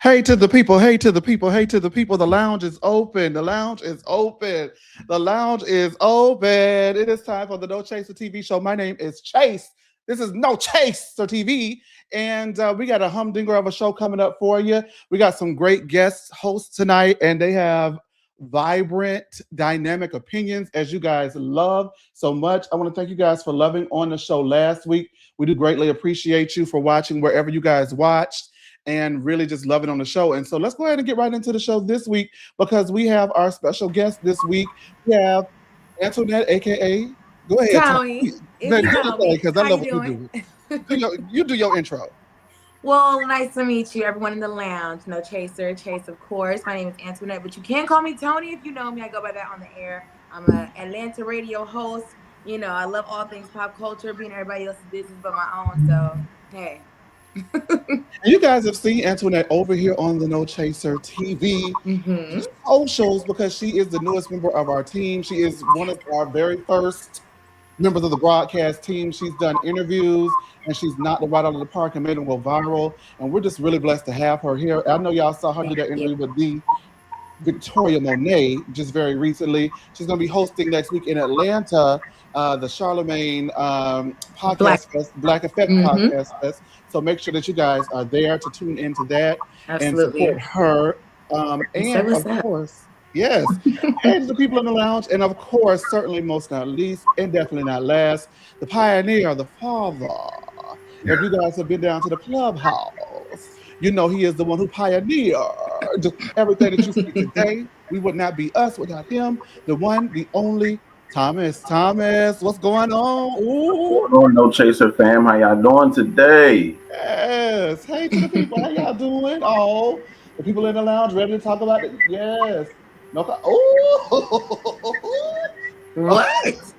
Hey to the people, hey to the people, hey to the people. The lounge is open. The lounge is open. The lounge is open. It is time for the No Chaser TV show. My name is Chase. This is No Chaser TV. And we got a humdinger of a show coming up for you. We got some great guest hosts tonight, and they have vibrant, dynamic opinions as you guys love so much. I want to thank you guys for loving on the show last week. We do greatly appreciate you for watching wherever you guys watched and really just love it on the show. And so let's go ahead and get right into the show this week because we have our special guest this week. We have Antoinette, aka go ahead, Tony. because I How love you what doing? you do. You do your intro. Well, nice to meet you, everyone in the lounge. No Chaser, Chase, of course. My name is Antoinette, but you can call me Tony if you know me. I go by that on the air. I'm an Atlanta radio host. You know, I love all things pop culture, being everybody else's business but my own. So, hey. You guys have seen Antoinette over here on the No Chaser TV socials because she is the newest member of our team. She is one of our very first members of the broadcast team. She's done interviews and she's knocked it right out of the park and made them go viral. And we're just really blessed to have her here. I know y'all saw her do that interview with the Victoria Monet just very recently. She's going to be hosting next week in Atlanta the Charlemagne podcast Black Effect podcast fest. So make sure that you guys are there to tune into that and support her. And of course, yes, and to the people in the lounge, and of course, certainly most not least, and definitely not last, the pioneer, the father. If you guys have been down to the clubhouse, you know he is the one who pioneered everything that you see today. We would not be us without him. The one, the only Thomas. Thomas, what's going on? Ooh. What's going on, No Chaser fam? How y'all doing today? Yes. Hey to the people. How y'all doing? Oh, the people in the lounge ready to talk about it? Yes. No. Oh. What?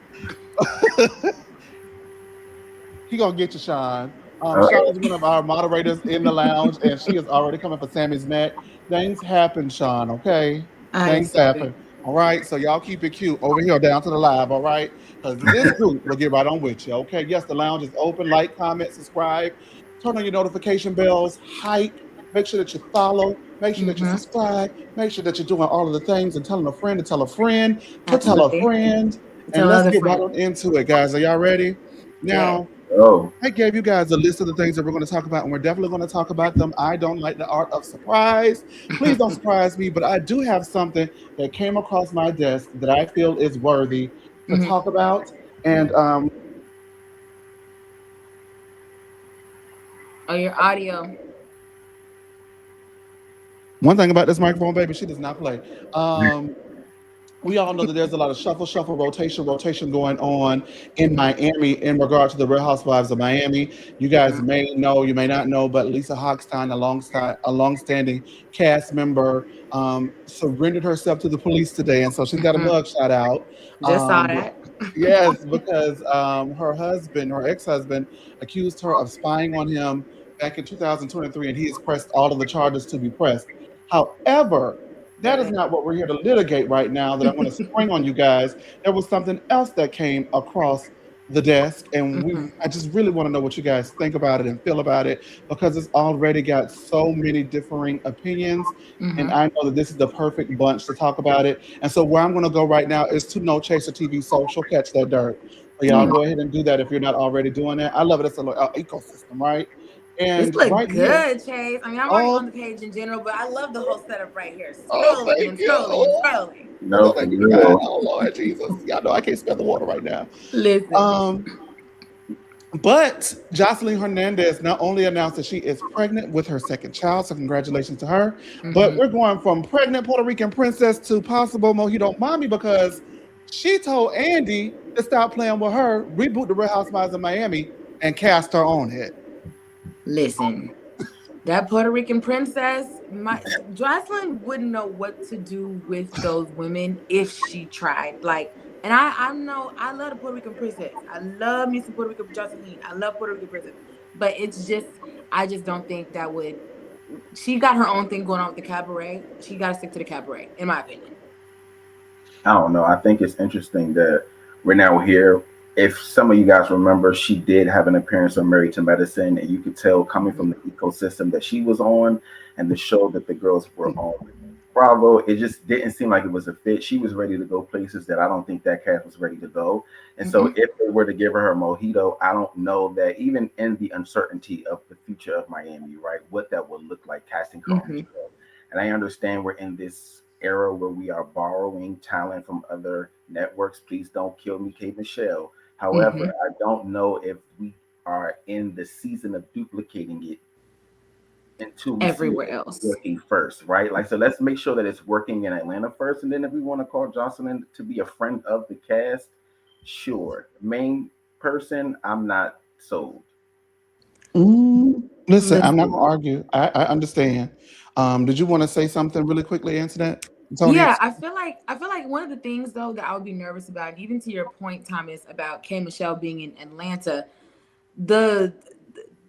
He gonna get you, Sean. Sean is one of our moderators in the lounge, and she is already coming for Sammy's neck. Things happen, Sean. Okay, things happen. All right, so y'all keep it cute over here down to the live. All right, because this group will get right on with you. Okay, yes, the lounge is open. Like, comment, subscribe, turn on your notification bells, hype. Make sure that you follow. Make sure that you subscribe. Make sure that you're doing all of the things and telling a friend to tell a friend to tell a friend. And let's get right on into it, guys. Are y'all ready? Now. I gave you guys a list of the things that we're going to talk about, and we're definitely going to talk about them. I don't like the art of surprise. Please don't surprise me, but I do have something that came across my desk that I feel is worthy to talk about. And your audio. One thing about this microphone, baby, she does not play. We all know that there's a lot of shuffle, rotation going on in Miami in regard to the Real Housewives of Miami. You guys may know, you may not know, but Lisa Hochstein, a long-standing cast member, surrendered herself to the police today, and so she's got a mugshot out. Just saw that. Yes, because her ex-husband, accused her of spying on him back in 2023, and he has pressed all of the charges to be pressed. However, that is not what we're here to litigate right now that I'm going to spring on you guys. There was something else that came across the desk, and I just really want to know what you guys think about it and feel about it because it's already got so many differing opinions, and I know that this is the perfect bunch to talk about it. And so where I'm going to go right now is to No Chaser TV Social. Catch that dirt. So y'all go ahead and do that if you're not already doing that. I love it. It's an ecosystem, right? And this looks good, Chase. I mean, I'm already on the page in general, but I love the whole setup right here. Scrolling and scrolling. No, oh Lord Jesus. Y'all know I can't spell the water right now. Listen. But Joseline Hernandez not only announced that she is pregnant with her second child, so congratulations to her. But we're going from pregnant Puerto Rican princess to possible mojito mommy because she told Andy to stop playing with her, reboot the Real Housewives of Miami, and cast her on it. Listen, that Puerto Rican princess, Joseline wouldn't know what to do with those women if she tried. Like, and I know I love the Puerto Rican princess. I love me some Puerto Rican Joseline. I love Puerto Rican princess. But it's just, I just don't think that would. She got her own thing going on with the cabaret. She got to stick to the cabaret, in my opinion. I don't know. I think it's interesting that we're now here if some of you guys remember, she did have an appearance on Married to Medicine, and you could tell coming from the ecosystem that she was on and the show that the girls were on with Bravo, it just didn't seem like it was a fit. She was ready to go places that I don't think that cast was ready to go. And so, Mm-hmm. if they were to give her a mojito, I don't know that even in the uncertainty of the future of Miami, right, what that would look like casting her on the Mm-hmm. show. And I understand we're in this era where we are borrowing talent from other networks. Please don't kill me, Kate Michelle. Mm-hmm. However, I don't know if we are in the season of duplicating it until we see Everywhere it else. working first, right? Like, so let's make sure that it's working in Atlanta first, and then if we want to call Jocelyn to be a friend of the cast, sure. Main person, I'm not sold. Listen, I'm not Listen. gonna argue. I understand. Did you want to say something really quickly, Antoinette? Tony? Yeah, I feel like one of the things though that I would be nervous about, and even to your point, Thomas, about K Michelle being in Atlanta, the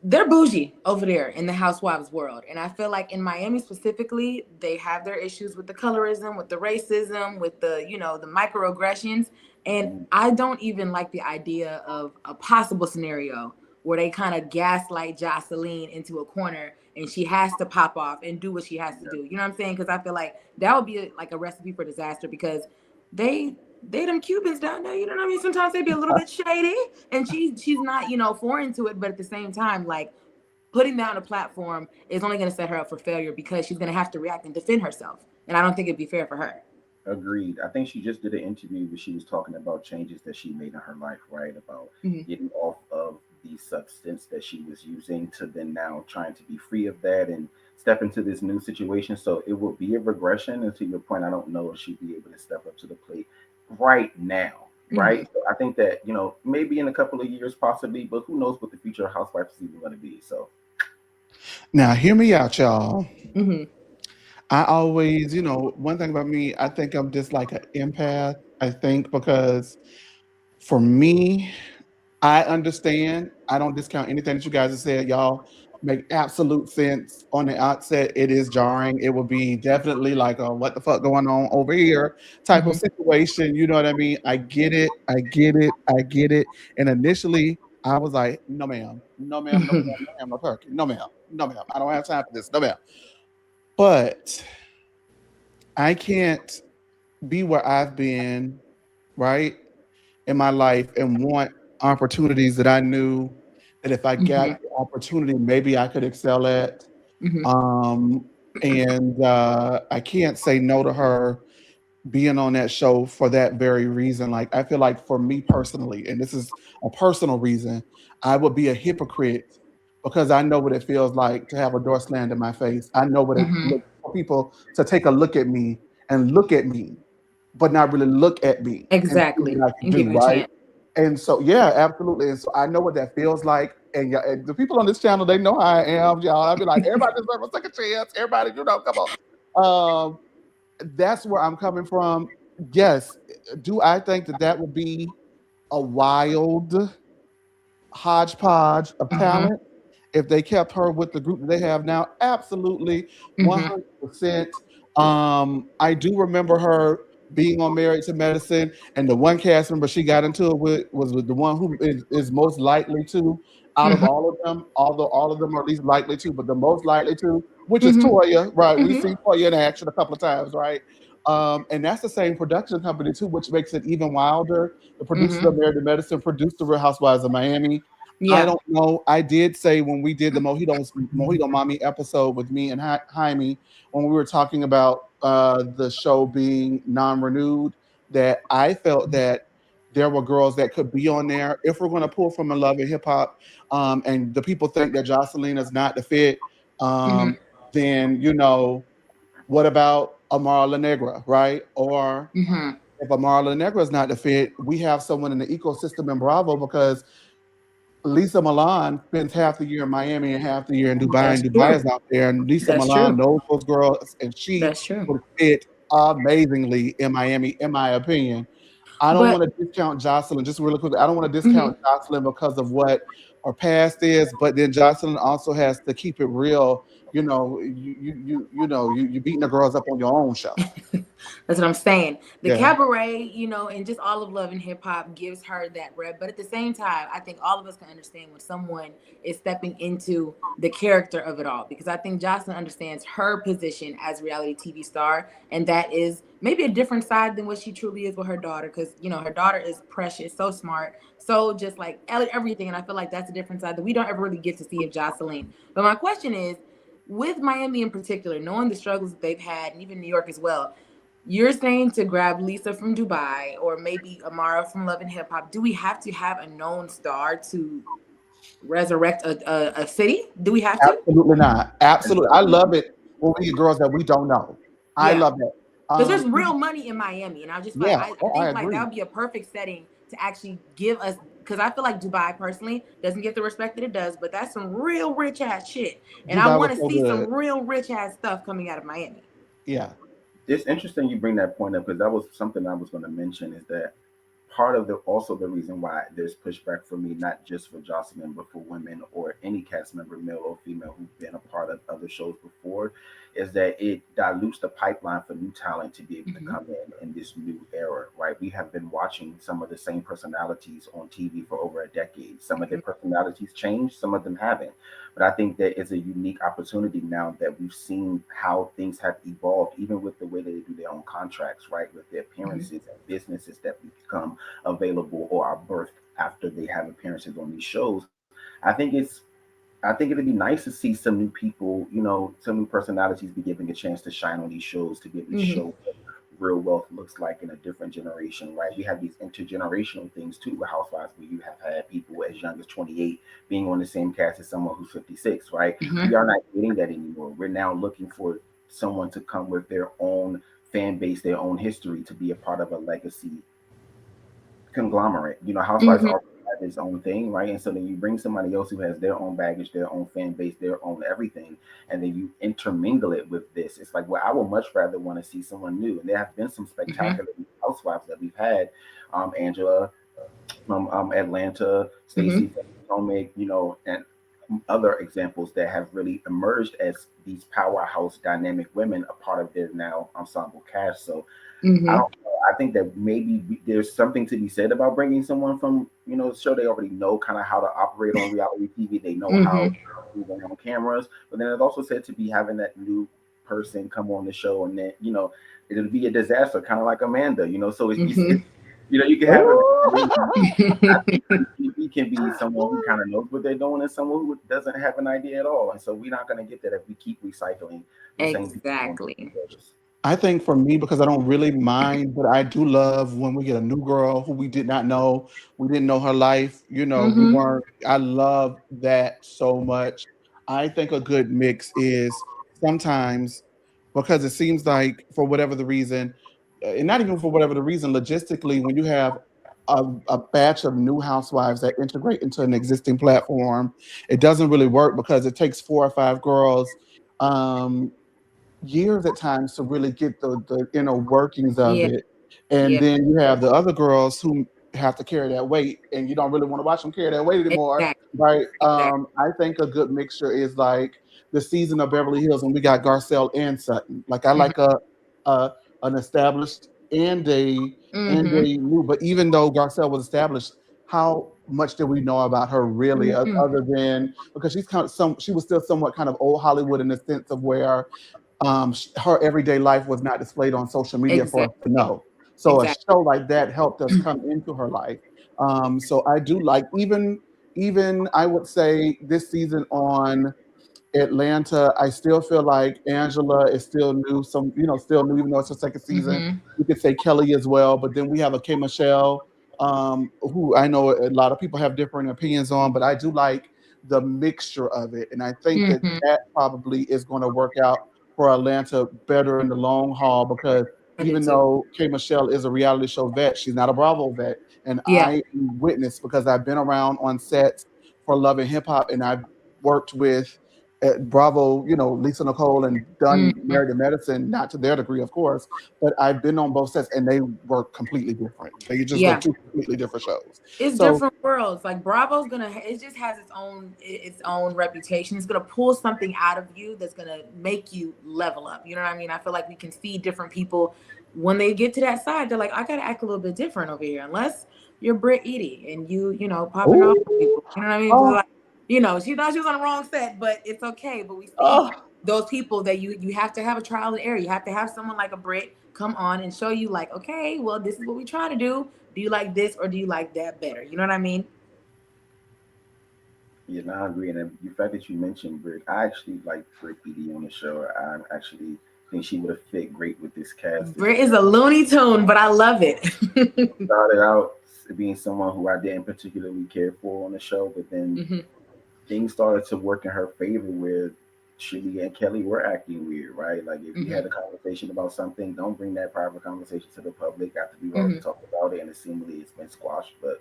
they're bougie over there in the housewives world, and I feel like in Miami specifically they have their issues with the colorism, with the racism, with the the microaggressions, and Mm, I don't even like the idea of a possible scenario where they kind of gaslight Joseline into a corner and she has to pop off and do what she has to yeah, do, you know what I'm saying? Because I feel like that would be like a recipe for disaster, because they them Cubans down there, you know what I mean? Sometimes they be a little bit shady, and she's not, foreign to it, but at the same time, like, putting that on a platform is only going to set her up for failure, because she's going to have to react and defend herself, and I don't think it'd be fair for her. agreed. I think she just did an interview where she was talking about changes that she made in her life, right? About Mm-hmm. getting off of the substance that she was using to then now trying to be free of that and step into this new situation. So it will be a regression. And to your point, I don't know if she'd be able to step up to the plate right now, right? Mm-hmm. So I think that, maybe in a couple of years, possibly, but who knows what the future of Housewives is even going to be. So, Now, hear me out, y'all. Mm-hmm. I always, one thing about me, I think I'm just like an empath. I think because for me, I understand. I don't discount anything that you guys have said. Y'all make absolute sense on the outset. It is jarring. It will be definitely like a what the fuck going on over here type of Mm-hmm. situation. You know what I mean? I get it. I get it. I get it. And initially, I was like, no, ma'am. No, ma'am. No, ma'am. No, ma'am. No turkey. No, ma'am. No, ma'am. I don't have time for this. No, ma'am. But I can't be where I've been, right, in my life and want opportunities that I knew that if I got Mm-hmm. the opportunity, maybe I could excel at. Mm-hmm. Um, and I can't say no to her being on that show for that very reason. Like, I feel like for me personally, and this is a personal reason, I would be a hypocrite because I know what it feels like to have a door slammed in my face. I know what it Mm-hmm. looks for people to take a look at me and look at me, but not really look at me and see Exactly, what I can and give do, you a right? chance. And so, yeah, absolutely. And so I know what that feels like. And, yeah, and the people on this channel, they know how I am, y'all. I'd be like, everybody deserves a second chance. Everybody, come on. That's where I'm coming from. Yes. Do I think that that would be a wild hodgepodge of Mm-hmm. talent if they kept her with the group that they have now? Absolutely, Mm-hmm. 100%. I do remember her being on Married to Medicine, and the one cast member she got into it with was with the one who is most likely to, out of Mm-hmm. all of them, although all of them are at least likely to, but the most likely to, which is Mm-hmm. Toya, right? We've Mm-hmm. seen Toya in action a couple of times, right? And that's the same production company too, which makes it even wilder. The producers Mm-hmm. of Married to Medicine produced the Real Housewives of Miami. I Yeah. don't know. I did say when we did the Mojito Mommy episode with me and Jaime, when we were talking about the show being non-renewed, that I felt that there were girls that could be on there if we're going to pull from a love and hip hop. And the people think that Joseline is not the fit. Mm-hmm. Um, then what about Amara La Negra, right? Or Mm-hmm. if Amara La Negra is not the fit, we have someone in the ecosystem in Bravo because Lisa Milan spends half the year in Miami and half the year in Dubai, That's and Dubai true. is out there. And Lisa That's Milan true. knows those girls, and she That's true. would fit amazingly in Miami, in my opinion. I don't But want to discount Jocelyn, just really quick. I don't want to mm-hmm. discount Jocelyn because of what her past is, but then Jocelyn also has to keep it real. You beating the girls up on your own show. That's what I'm saying. The Yeah. cabaret, and just all of Love and Hip Hop gives her that rep. But at the same time, I think all of us can understand when someone is stepping into the character of it all. Because I think Joseline understands her position as a reality TV star. And that is maybe a different side than what she truly is with her daughter. Because, her daughter is precious, so smart, so just like everything. And I feel like that's a different side that we don't ever really get to see of Joseline. But my question is, with Miami in particular, knowing the struggles that they've had, and even New York as well, you're saying to grab Lisa from Dubai or maybe Amara from Love and Hip Hop. Do we have to have a known star to resurrect a city? Do we have to? Absolutely not. Absolutely. I love it when we get girls that we don't know. I Yeah. love that. Because there's real money in Miami. And I just feel like Yeah. I Oh, I think like that agree. would be a perfect setting to actually give us, because I feel like Dubai personally doesn't get the respect that it does, but that's some real rich ass shit. And I Dubai was want to so see good. some real rich ass stuff coming out of Miami. Yeah. It's interesting you bring that point up because that was something I was going to mention is that part of the reason why there's pushback for me, not just for Jocelyn, but for women or any cast member, male or female, who've been a part of other shows before, is that it dilutes the pipeline for new talent to be able to come in this new era, right? We have been watching some of the same personalities on TV for over a decade. Some of their personalities changed, some of them haven't. But I think there is a unique opportunity now that we've seen how things have evolved, even with the way that they do their own contracts, right? With their appearances and businesses that become available or are birthed after they have appearances on these shows. I think it'd be nice to see some new people, some new personalities be given a chance to shine on these shows to be able to show what real wealth looks like in a different generation, right? We have these intergenerational things too with Housewives where you have had people as young as 28 being on the same cast as someone who's 56, right? We are not getting that anymore. We're now looking for someone to come with their own fan base, their own history to be a part of a legacy conglomerate. Housewives already have its own thing, right? And so then you bring somebody else who has their own baggage, their own fan base, their own everything, and then you intermingle it with this. It's like, well, I would much rather want to see someone new. And there have been some spectacular housewives that we've had. Angela from Atlanta, Stacey from Potomac, and other examples that have really emerged as these powerhouse dynamic women, a part of their now ensemble cast. So I don't. I think that maybe there's something to be said about bringing someone from the show. They already know kind of how to operate on reality TV. They know how to move on cameras. But then it's also said to be having that new person come on the show, and then it'll be a disaster, kind of like Amanda. So it's you can have I think TV can be someone who kind of knows what they're doing and someone who doesn't have an idea at all. And so we're not going to get that if we keep recycling the same people. Exactly. I think for me, because I don't really mind, but I do love when we get a new girl who we did not know. We didn't know her life. We weren't. I love that so much. I think a good mix is sometimes because it seems like for whatever the reason, and not even for whatever the reason, logistically, when you have a batch of new housewives that integrate into an existing platform, it doesn't really work because it takes 4 or 5 girls. Years at times to really get the inner workings of Yeah. it. And Yeah. then you have the other girls who have to carry that weight and you don't really want to watch them carry that weight anymore. Exactly. Right. Exactly. I think a good mixture is like the season of Beverly Hills when we got Garcelle and Sutton. Like I like a an established and a new, but even though Garcelle was established, how much did we know about her really other than because she was still somewhat kind of old Hollywood in the sense of where her everyday life was not displayed on social media for us to Exactly. know. So a Exactly. show like that helped us come into her life. So I do like even I would say this season on Atlanta, I still feel like Angela is still new. Still new, even though it's her second season. You could say Kelly as well, but then we have a K Michelle, who I know a lot of people have different opinions on, but I do like the mixture of it, and I think that that probably is going to work out for Atlanta better in the long haul because I do even too. though K Michelle is a reality show vet, she's not a Bravo vet, and Yeah. I witnessed because I've been around on sets for Love and Hip Hop, and I've worked with at Bravo, Lisa Nicole and done Married to Medicine, not to their degree, of course, but I've been on both sets and they were completely different. They just were Yeah. two completely different shows. It's So different worlds. Like Bravo's it just has its own reputation. It's gonna pull something out of you that's gonna make you level up. You know what I mean? I feel like we can see different people when they get to that side, they're like, I gotta act a little bit different over here, unless you're Brit Edie and you know, popping off on Ooh, people. You know what I mean? oh, Like, you know, she thought she was on the wrong set, but it's okay. But we see oh. those people that you have to have a trial and error. You have to have someone like a Brit come on and show you, like, okay, well, this is what we try to do. Do you like this or do you like that better? You know what I mean? Yeah, no, I agree. And the fact that you mentioned Britt, I actually like Britt Edie on the show. I actually think she would have fit great with this cast. This Brit is a Looney Tune, but I love it. started out being someone who I didn't particularly care for on the show, but then Hmm. things started to work in her favor where she and Kelly were acting weird, right? Like if you Hmm. had a conversation about something, don't bring that private conversation to the public after we've already Hmm. talked about it and it seemingly it's been squashed. But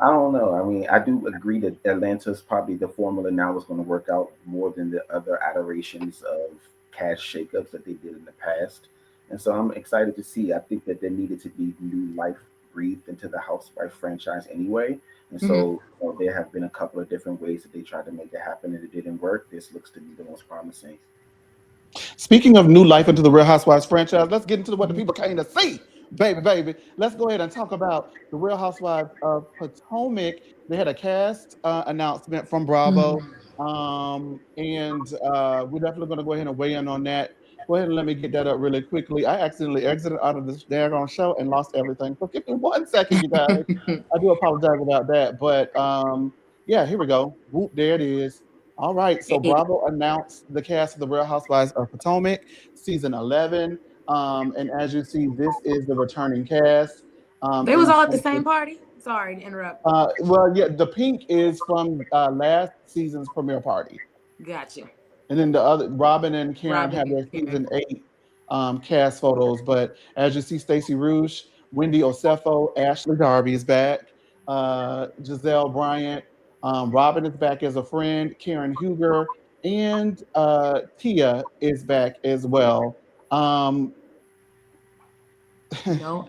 I don't know. I mean, I do agree that Atlanta's probably the formula now is going to work out more than the other iterations of cast shakeups that they did in the past. And so I'm excited to see. I think that there needed to be new life breathed into the Housewife franchise anyway. And Hmm. so there have been a couple of different ways that they tried to make it happen and it didn't work. This looks to be the most promising. Speaking of new life into the Real Housewives franchise, let's get into what the people came to see. Baby, baby. Let's go ahead and talk about the Real Housewives of Potomac. They had a cast announcement from Bravo. And we're definitely going to go ahead and weigh in on that. Go ahead and let me get that up really quickly. I accidentally exited out of this daggone show and lost everything. So give me 1 second, you guys. I do apologize about that. But yeah, here we go. Whoop, there it is. All right, so Hey, Bravo announced the cast of the Real Housewives of Potomac, season 11. And as you see, this is the returning cast. they was In all at the terms of, same party. Sorry to interrupt. well, yeah, the pink is from last season's premiere party. Gotcha. And then the other, Robin and Karen Robin have and their Karen. season 8 cast photos. But as you see, Stacey Rouge, Wendy Osefo, Ashley Darby is back, Giselle Bryant, Robin is back as a friend, Karen Huger, and Tia is back as well. Um, No.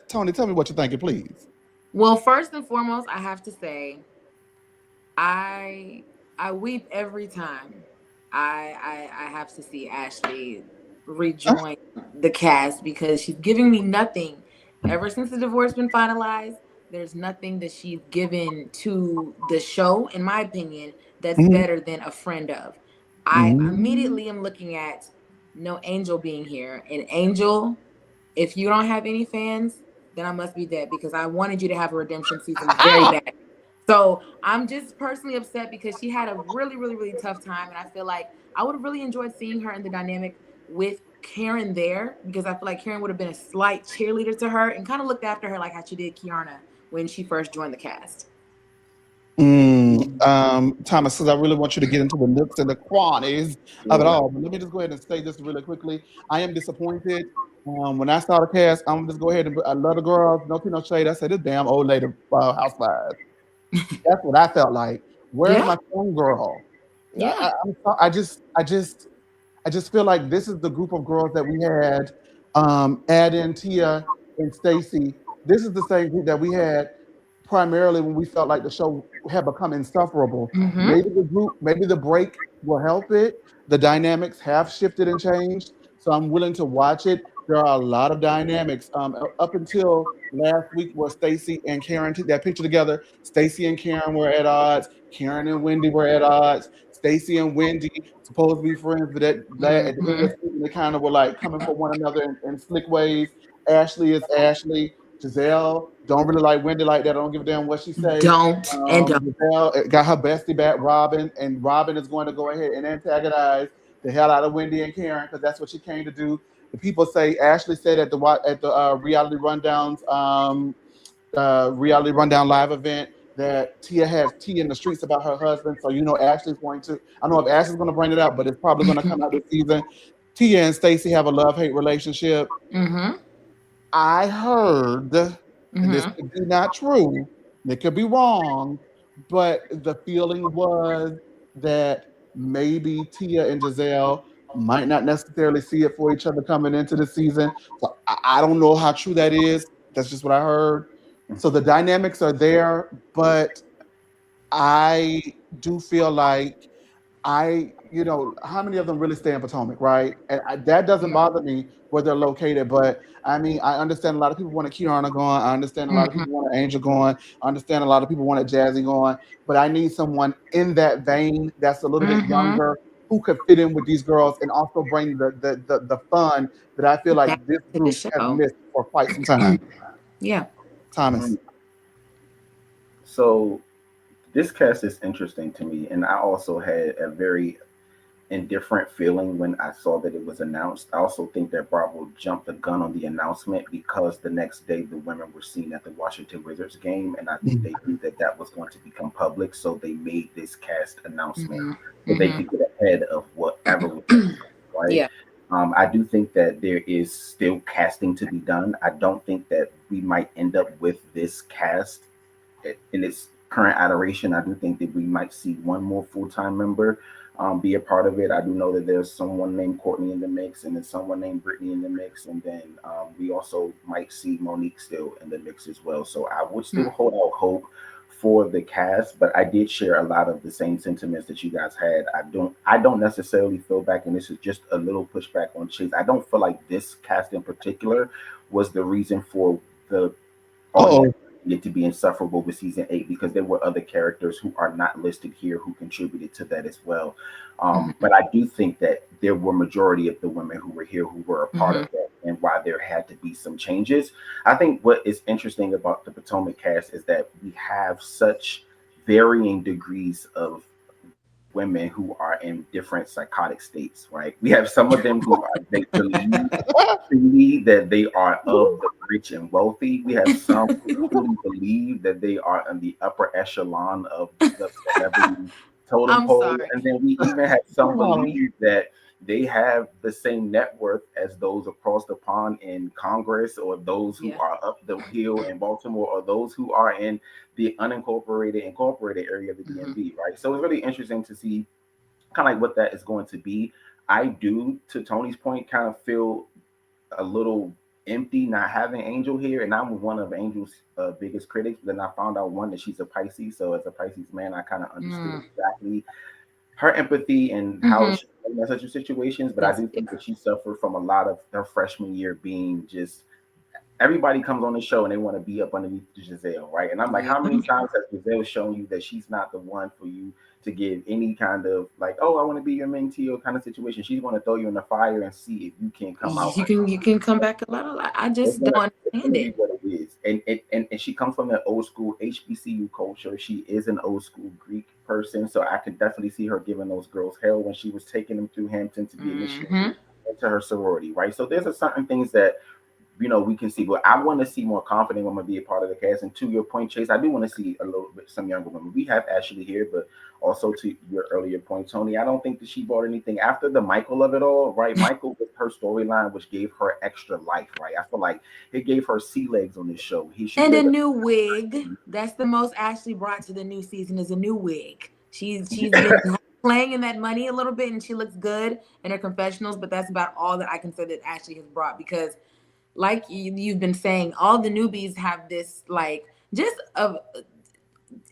Tony, tell me what you're thinking, please. Well, first and foremost, I have to say I I weep every time I have to see Ashley rejoin the cast because she's giving me nothing. Ever since the divorce been finalized, there's nothing that she's given to the show, in my opinion, that's Mhm. better than a friend of. I Mhm. immediately am looking at no Angel being here. And Angel, if you don't have any fans, then I must be dead because I wanted you to have a redemption season very bad. So I'm just personally upset because she had a really, really, really tough time. And I feel like I would have really enjoyed seeing her in the dynamic with Karen there because I feel like Karen would have been a slight cheerleader to her and kind of looked after her like how she did Kiarna when she first joined the cast. Thomas says, I really want you to get into the nooks and the crannies of it Sure. all. But let me just go ahead and say this really quickly. I am disappointed. When I saw the cast, I'm just go ahead and I love the girls. No tea, no shade. I said, this damn old lady housewives. That's what I felt like. Where's Yeah, my phone girl? yeah. I just feel like this is the group of girls that we had. Add in Tia and Stacy. This is the same group that we had primarily when we felt like the show had become insufferable. Mm-hmm. Maybe the group, maybe the break will help it. The dynamics have shifted and changed, so I'm willing to watch it. There are a lot of dynamics up until last week where Stacy and Karen took that picture together. Stacy and Karen were at odds. Karen and Wendy were at odds. Stacy and Wendy supposed to be friends, but at the end of Mm-hmm. the season, they kind of were like coming for one another in slick ways. Ashley is Ashley. Giselle don't really like Wendy like that. I don't give a damn what she say. Don't and don't. Giselle got her bestie back, Robin, and Robin is going to go ahead and antagonize the hell out of Wendy and Karen because that's what she came to do. The people say Ashley said at the reality rundown live event that Tia has tea in the streets about her husband. So you know Ashley's going to. I don't know if Ashley's going to bring it up, but it's probably going to come out this season. Tia and Stacey have a love hate relationship. Mm-hmm. I heard, and this Mm-hmm. could be not true, it could be wrong, but the feeling was that maybe Tia and Giselle might not necessarily see it for each other coming into the season. So I don't know how true that is. That's just what I heard. So the dynamics are there, but I do feel like how many of them really stay in Potomac, right? And that doesn't bother me where they're located. But I mean, I understand a lot of people want a Kiana going. I understand a lot of Mm-hmm. people want an Angel going. I understand a lot of people want a Jazzy going. But I need someone in that vein that's a little bit Mm-hmm. younger who could fit in with these girls and also bring the fun that I feel like Back this to the group has show. missed for quite some time. Yeah. Thomas. So this cast is interesting to me, and I also had a very indifferent feeling when I saw that it was announced. I also think that Bravo jumped the gun on the announcement because the next day the women were seen at the Washington Wizards game, and I think they knew that that was going to become public, so they made this cast announcement Mm-hmm. so they Mm-hmm. could get ahead of whatever was going on, right? Yeah. I do think that there is still casting to be done. I don't think that we might end up with this cast in its current iteration. I do think that we might see one more full time member be a part of it. I do know that there's someone named Courtney in the mix, and then someone named Brittany in the mix, and then we also might see Monique still in the mix as well. So I would still hold out hope for the cast, but I did share a lot of the same sentiments that you guys had. I don't necessarily feel back, and this is just a little pushback on Chase. I don't feel like this cast in particular was the reason for the audience Oh, it to be insufferable with season 8 because there were other characters who are not listed here who contributed to that as well. But I do think that there were majority of the women who were here who were a part Mm-hmm. of that and why there had to be some changes. I think what is interesting about the Potomac cast is that we have such varying degrees of women who are in different psychotic states, right? We have some of them who are they believe truly that they are of the rich and wealthy. We have some who truly believe that they are in the upper echelon of the celebrity totem I'm pole. sorry. And then we even have some oh, believe that they have the same net worth as those across the pond in Congress or those who Yeah. are up the hill in Baltimore or those who are in the unincorporated incorporated area of the Mm-hmm. DMV, right? So it's really interesting to see kind of like what that is going to be. I do, to Tony's point, kind of feel a little empty not having Angel here, and I'm one of Angel's biggest critics. Then I found out one that she's a Pisces, so as a Pisces man, I kind of understood exactly her empathy and how Mm-hmm. she in such situations. But I That's do think yeah. that she suffered from a lot of her freshman year being just everybody comes on the show and they want to be up underneath Giselle, right? And I'm like, Yeah. how many times has Giselle shown you that she's not the one for you to give any kind of like, oh, I want to be your mentee or kind of situation? She's going to throw you in the fire and see if you can come out. You can come back a lot. I It's just gonna, don't it's understand gonna be it. what it is, and she comes from that old school HBCU culture. She is an old school Greek person, so I could definitely see her giving those girls hell when she was taking them through Hampton to be Mm-hmm. initiated into her sorority, right? So there's a certain things that we can see. But I want to see more confident women be a part of the cast. And to your point, Chase, I do want to see a little bit some younger women. We have Ashley here, but also to your earlier point, Tony, I don't think that she brought anything after the Michael of it all, right? Michael with her storyline, which gave her extra life, right? I feel like it gave her sea legs on this show. She And a lived a new wig. That's the most Ashley brought to the new season is a new wig. She's been playing in that money a little bit, and she looks good in her confessionals. But that's about all that I can say that Ashley has brought because, like you've been saying, all the newbies have this like just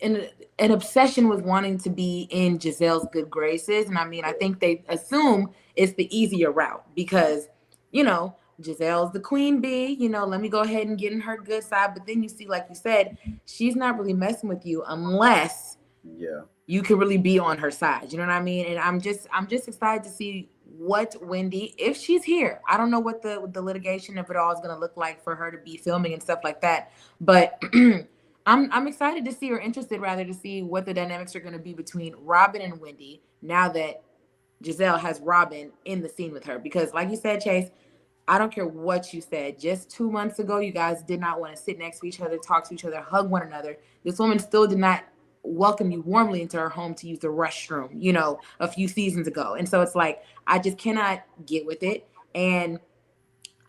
an obsession with wanting to be in Giselle's good graces. And I mean, I think they assume it's the easier route because, Giselle's the queen bee, let me go ahead and get in her good side. But then you see, like you said, she's not really messing with you unless yeah. you can really be on her side. You know what I mean? And I'm just excited to see what Wendy, if she's here. I don't know what the litigation of it all is going to look like for her to be filming and stuff like that. But I'm excited to see, or interested rather, to see what the dynamics are going to be between Robin and Wendy now that Giselle has Robin in the scene with her. Because, like you said, Chase, I don't care what you said. Just 2 months ago, you guys did not want to sit next to each other, talk to each other, hug one another. This woman still did not welcome you warmly into her home to use the restroom, a few seasons ago. And so it's like, I just cannot get with it. And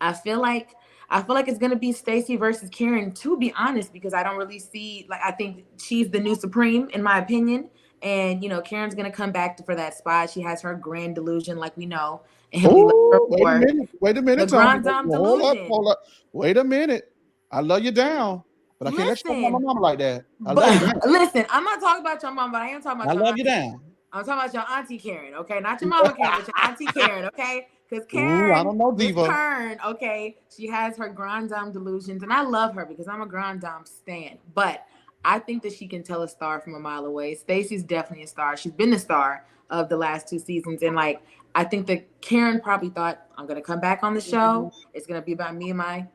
I feel like it's gonna be Stacey versus Karen, to be honest, because I don't really see, like, I think she's the new supreme in my opinion. And Karen's gonna come back for that spot. She has her grand delusion, like we know, and we love her oh, wait a for minute. Wait a the minute, Tony. grand dame Hold up, delusion. hold up. Wait a minute. I love you down, but I can't let you talk about my Listen, mama like that. I love you but down. listen, I'm not talking about your mom, but I am talking about I your love mom. you down. I'm talking about your auntie Karen, okay? Not your mama Karen, but your auntie Karen, okay? Because Ooh, I Karen, don't know, Miss Diva. Kern, okay, she has her grand dame delusions, and I love her because I'm a grand dame stan. But I think that she can tell a star from a mile away. Stacey's definitely a star. She's been the star of the last 2 seasons, and like I think that Karen probably thought, I'm gonna come back on the show. It's gonna be about me and my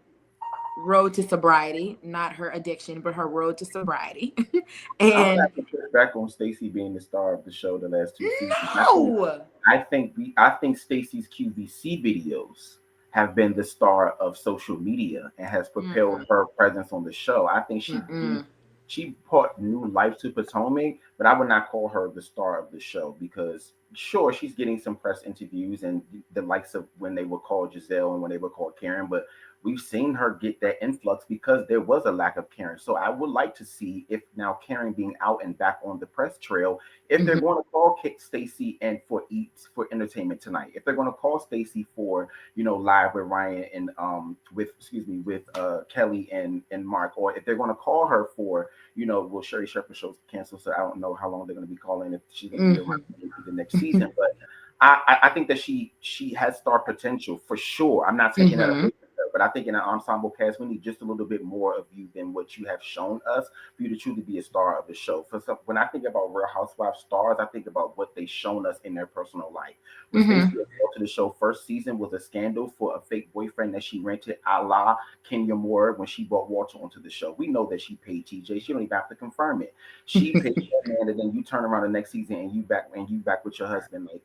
road to sobriety, not her addiction, but her road to sobriety. I would And have to push back on Stacey being the star of the show the last 2 seasons. no. I think Stacey's QVC videos have been the star of social media and has propelled Mm-mm. her presence on the show. I think Mm-mm. she brought new life to Potomac, but I would not call her the star of the show because sure she's getting some press interviews and the likes of when they were called Giselle and when they were called Karen, but we've seen her get that influx because there was a lack of Karen. So I would like to see if now Karen being out and back on the press trail, if they're Mm-hmm. going to call Stacey and for Eats for entertainment tonight, if they're going to call Stacey for live with Ryan and with excuse me with Kelly and Mark, or if they're going to call her for well, Sherry Shepherd show's canceled, so I don't know how long they're going to be calling if she's going to be around Mm-hmm. into the next season. But I think that she has star potential for sure. I'm not taking that away Mm-hmm. from her, but I think in an ensemble cast, we need just a little bit more of you than what you have shown us for you to truly be a star of the show. When I think about Real Housewives stars, I think about what they've shown us in their personal life. When Stacey Mm-hmm. was brought to the show, first season was a scandal for a fake boyfriend that she rented, a la Kenya Moore, when she brought Walter onto the show. We know that she paid TJ. She don't even have to confirm it. She paid that man, and then you turn around the next season and you back with your husband. Like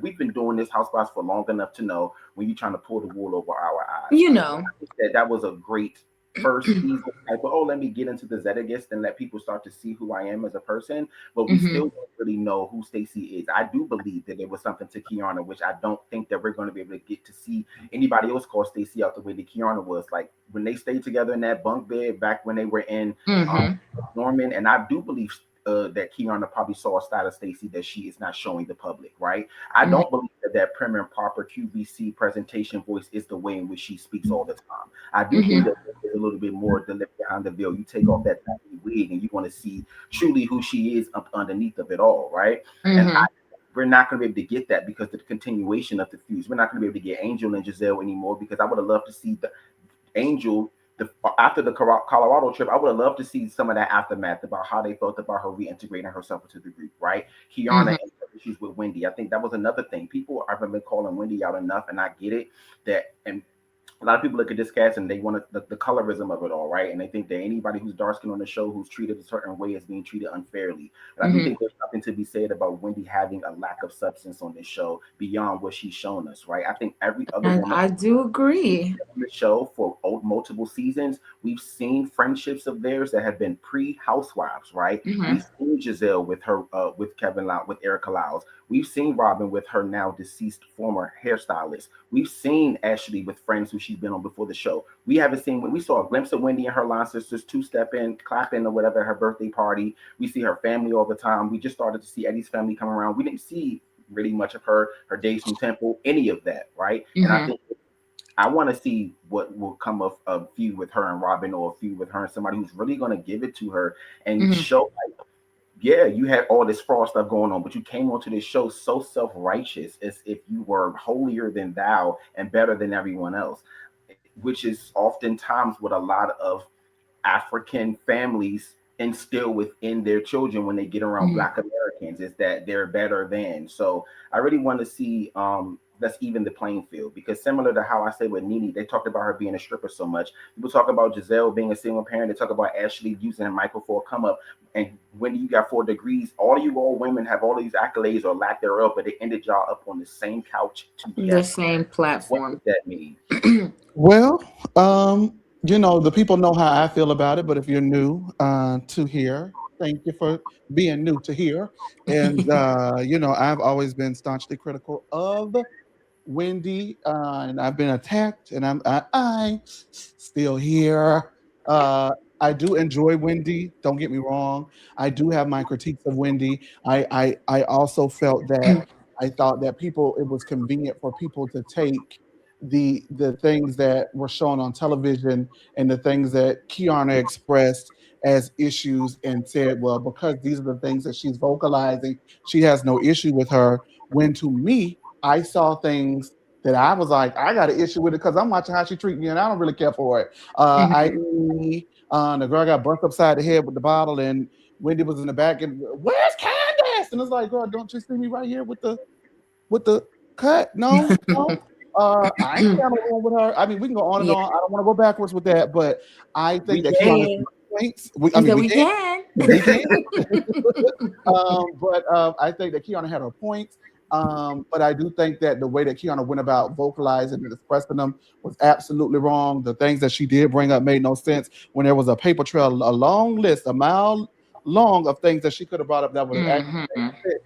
we've been doing this Housewives for long enough to know when you're trying to pull the wool over our eyes, You right? know. I think that was a great first season type of, oh, let me get into the Zetagist and let people start to see who I am as a person. But we Mm-hmm. still don't really know who Stacey is. I do believe that there was something to Kiana, which I don't think that we're going to be able to get to see anybody else call Stacey out the way that Kiana was. Like when they stayed together in that bunk bed back when they were in um, Mm-hmm. Norman, and I do believe that Kiana probably saw a side of Stacey that she is not showing the public, right? I Mm-hmm. don't believe that prim and proper QVC presentation voice is the way in which she speaks all the time. I do think Mm-hmm. that there's a little bit more to lift behind the veil. You take off that tiny wig and you want to see truly who she is up underneath of it all, right? And Mm-hmm. we're not going to be able to get that because of the continuation of the fuse. We're not going to be able to get Angel and Giselle anymore because I would have loved to see the Angel, after the Colorado trip, I would have loved to see some of that aftermath about how they felt about her reintegrating herself into the group, right? Kiana Mm-hmm. and her issues with Wendy. I think that was another thing. People haven't been calling Wendy out enough, and I get it. That and a lot of people look at this cast and they want the colorism of it all, right? And they think that anybody who's dark skinned on the show who's treated a certain way is being treated unfairly. But I do Mm-hmm. think there's something to be said about Wendy having a lack of substance on this show beyond what she's shown us, right? I think every other And woman I do agree. on the show for multiple seasons, we've seen friendships of theirs that have been pre-Housewives, right? Mm-hmm. We've seen Giselle with her, with Kevin Lau, with Erica Lyles. We've seen Robin with her now deceased former hairstylist. We've seen Ashley with friends who she's been on before the show. We haven't seen, we saw a glimpse of Wendy and her line sisters two-stepping, clapping or whatever at her birthday party. We see her family all the time. We just started to see Eddie's family come around. We didn't see really much of her days from Temple, any of that, right? And I Mm-hmm. think I want to see what will come of a feud with her and Robin, or a feud with her and somebody who's really going to give it to her and Mm-hmm. show, like, yeah, you had all this fraud stuff going on, but you came onto this show so self-righteous as if you were holier than thou and better than everyone else, which is oftentimes what a lot of African families instill within their children when they get around Mm-hmm. Black Americans, is that they're better than. So I really want to see let's even the playing field, because similar to how I say with Nene, they talked about her being a stripper so much. People talk about Giselle being a single parent. They talk about Ashley using Michael for a come up. And when you got 4 degrees, all women have all these accolades or lack thereof, but they ended y'all up on the same couch The together. same What does platform. that mean? Well, the people know how I feel about it, but if you're new to here, thank you for being new to here. And, I've always been staunchly critical of Wendy, and I've been attacked, and I'm still here. Uh, I do enjoy Wendy. Don't get me wrong. I do have my critiques of Wendy. I also felt that I thought that it was convenient for people to take the things that were shown on television and the things that Kiana expressed as issues and said, well, because these are the things that she's vocalizing, she has no issue with her. When to me, I saw things that I was like, I got an issue with it because I'm watching how she treat me and I don't really care for it. Mhm. The girl got burnt upside the head with the bottle and Wendy was in the back and where's Candace? And it's like, girl, don't you see me right here with the cut? No, no. I ain't got no wrong with her. I mean, we can go on and Yeah, on. I don't want to go backwards with that, but I think We that Kiana's can. points. I he mean, said we we can, can. we can. But I think that Kiana had her points. But I do think that the way that Kiana went about vocalizing and expressing them was absolutely wrong. The things that she did bring up made no sense. When there was a paper trail, a long list, a mile long of things that she could have brought up that would have actually Hmm. made sense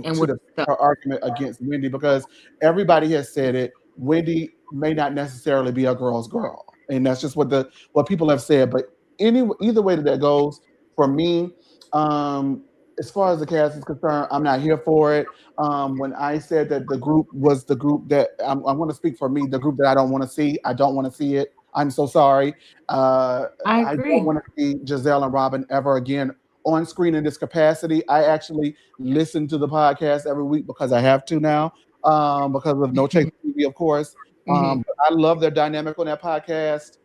And to with defend stuff. her argument against Wendy because everybody has said it. Wendy may not necessarily be a girl's girl, and that's just what people have said. But either way that goes, for me, um, as far as the cast is concerned, I'm not here for it. When I said that the group was the group that I'm going to speak for me, the group that I don't want to see, I don't want to see it. I'm so sorry. Uh, I I don't agree. want to see Giselle and Robin ever again on screen in this capacity. I actually listen to the podcast every week because I have to now, because of No Chase TV, of course. Hmm. But I love their dynamic on that podcast.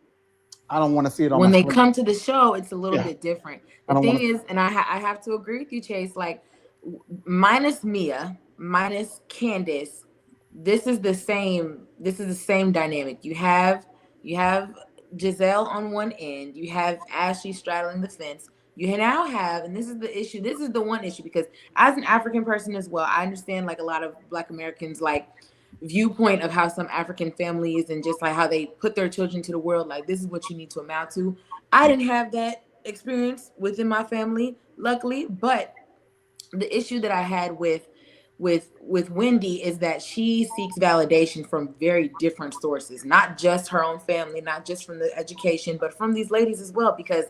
I don't want to see it on When my they screen. come to the show, it's a little Yeah, bit different. I The don't want thing to. is, and I have to agree with you, Chase. Like, minus Mia, minus Candace, this is the same. This is the same dynamic. You have Giselle on one end. You have Ashley straddling the fence. You now have, and this is the issue. This is the one issue because as an African person as well, I understand like a lot of Black Americans like viewpoint of how some African families and just like how they put their children to the world, like this is what you need to amount to. I didn't have that experience within my family, luckily, but the issue that I had with Wendy is that she seeks validation from very different sources, not just her own family, not just from the education, but from these ladies as well. Because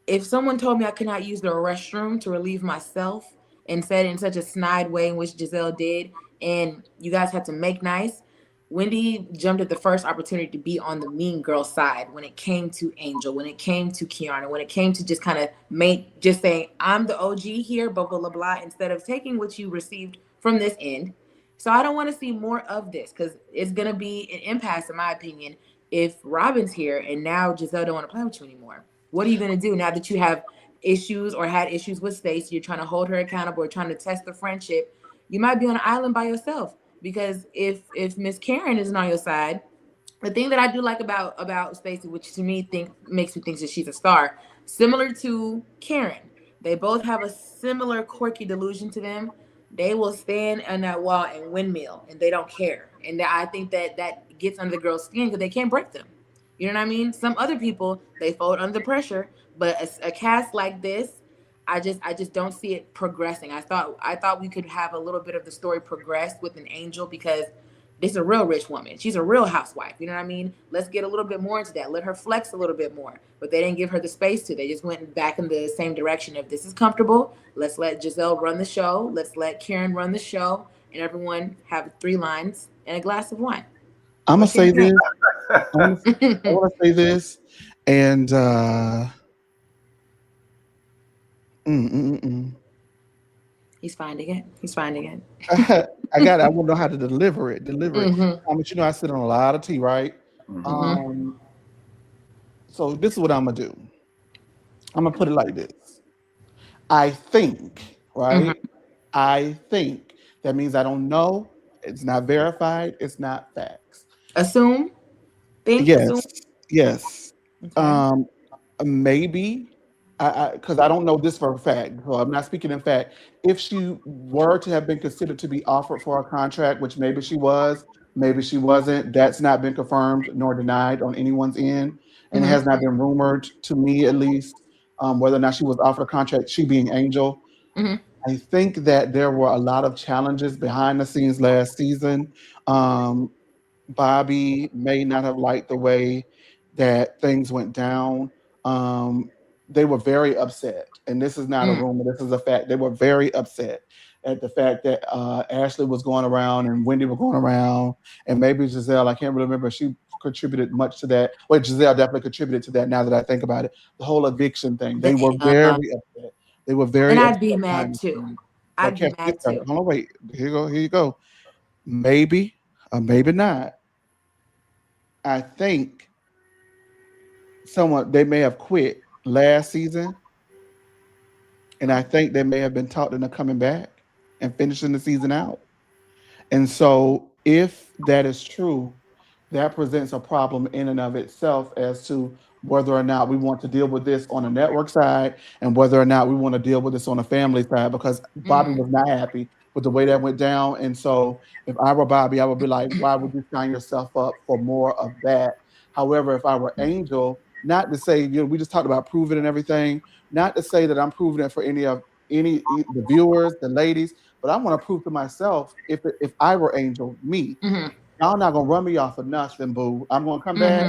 if someone told me I could not use the restroom to relieve myself and said it in such a snide way in which Giselle did, and you guys had to make nice, Wendy jumped at the first opportunity to be on the mean girl side when it came to Angel, when it came to Kiana, when it came to just kind of make just saying I'm the OG here, blah blah blah blah, instead of taking what you received from this end. So I don't want to see more of this because it's gonna be an impasse, in my opinion, if Robin's here and now Giselle don't want to play with you anymore. What are you gonna do now that you have issues or had issues with Stacey? You're trying to hold her accountable or trying to test the friendship. You might be on an island by yourself because if Miss Karen isn't on your side, the thing that I do like about Stacey, which to me think makes me think that she's a star, similar to Karen, they both have a similar quirky delusion to them. They will stand on that wall and windmill, and they don't care. And I think that that gets under the girl's skin because they can't break them. You know what I mean? Some other people they fold under pressure, but a cast like this, I just don't see it progressing. I thought we could have a little bit of the story progress with an Angel because this is a real rich woman. She's a real housewife. You know what I mean? Let's get a little bit more into that. Let her flex a little bit more. But they didn't give her the space to. They just went back in the same direction of this is comfortable. Let's let Giselle run the show. Let's let Karen run the show. And everyone have three lines and a glass of wine I'm or gonna say champagne. this. I want to say this, and mm, mm, mm, He's finding it. He's finding it. I got. I won't know how to deliver it. Deliver it. Mm-hmm. But you know, I sit on a lot of tea, right? Hmm. Mm-hmm. Um, so this is what I'm gonna do. I'm gonna put it like this. I think, Mm-hmm. right? I think that means I don't know. It's not verified. It's not facts. Assume. Think. Assume. Yes, yes. Okay. Um, maybe because I don't know this for a fact, so I'm not speaking in fact. If she were to have been considered to be offered for a contract, which maybe she was, maybe she wasn't, that's not been confirmed nor denied on anyone's end, and it Mm-hmm. has not been rumored to me at least whether or not she was offered a contract. She being Angel, Mm-hmm. I think that there were a lot of challenges behind the scenes last season. Um, Bobby may not have liked the way that things went down. Um, they were very upset, and this is not a rumor. This is a fact. They were very upset at the fact that Ashley was going around and Wendy was going around, and maybe Giselle. I can't really remember. She contributed much to that. Well, Giselle definitely contributed to that. Now that I think about it, the whole eviction thing, they were Uh, very upset. They were and very I'd be upset behind mad the too. scenes. But I'd be catch this, mad though. too. Hold on, wait. Here you go. Here you go. Maybe or maybe not. I think someone they may have quit last season, and I think they may have been talked into coming back and finishing the season out. And so, if that is true, that presents a problem in and of itself as to whether or not we want to deal with this on a network side and whether or not we want to deal with this on a family side, because Bobby Mm. was not happy with the way that went down. And so, if I were Bobby, I would be like, why would you sign yourself up for more of that? However, if I were Angel, not to say, we just talked about proving and everything, not to say that I'm proving it for any the viewers, the ladies, but I want to prove to myself if I were Angel, me, Hmm. y'all not gonna run me off of nothing, boo. I'm gonna come back.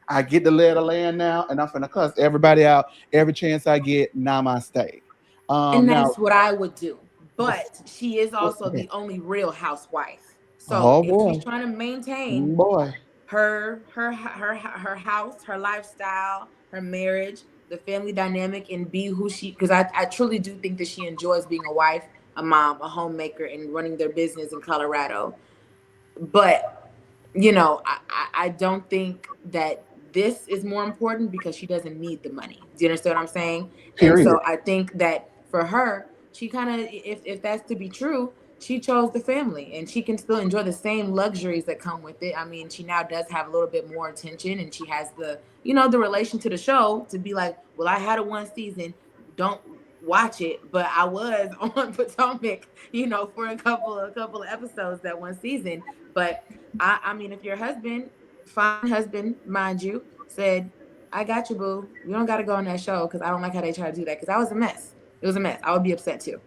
Hmm. I get the lay of the land now, and I'm finna cuss everybody out every chance I get. Namaste. And Now that's what I would do. before, But she is also okay. the only real housewife. So Oh if she's boy, trying to maintain boy, her house, her lifestyle, her marriage, the family dynamic, and be who she, because I truly do think that she enjoys being a wife, a mom, a homemaker, and running their business in Colorado. But I don't think that this is more important because she doesn't need the money. Do you understand what I'm saying? And period. so I think that for her, she kind of, if that's to be true, she chose the family and she can still enjoy the same luxuries that come with it. I mean, she now does have a little bit more attention and she has the relation to the show to be like, well, I had a one season, don't watch it, but I was on Potomac, for a couple of episodes that one season. But I mean, if your husband, fine husband, mind you, said, I got you, boo. You don't got to go on that show because I don't like how they try to do that because that was a mess. It was a mess. I would be upset too.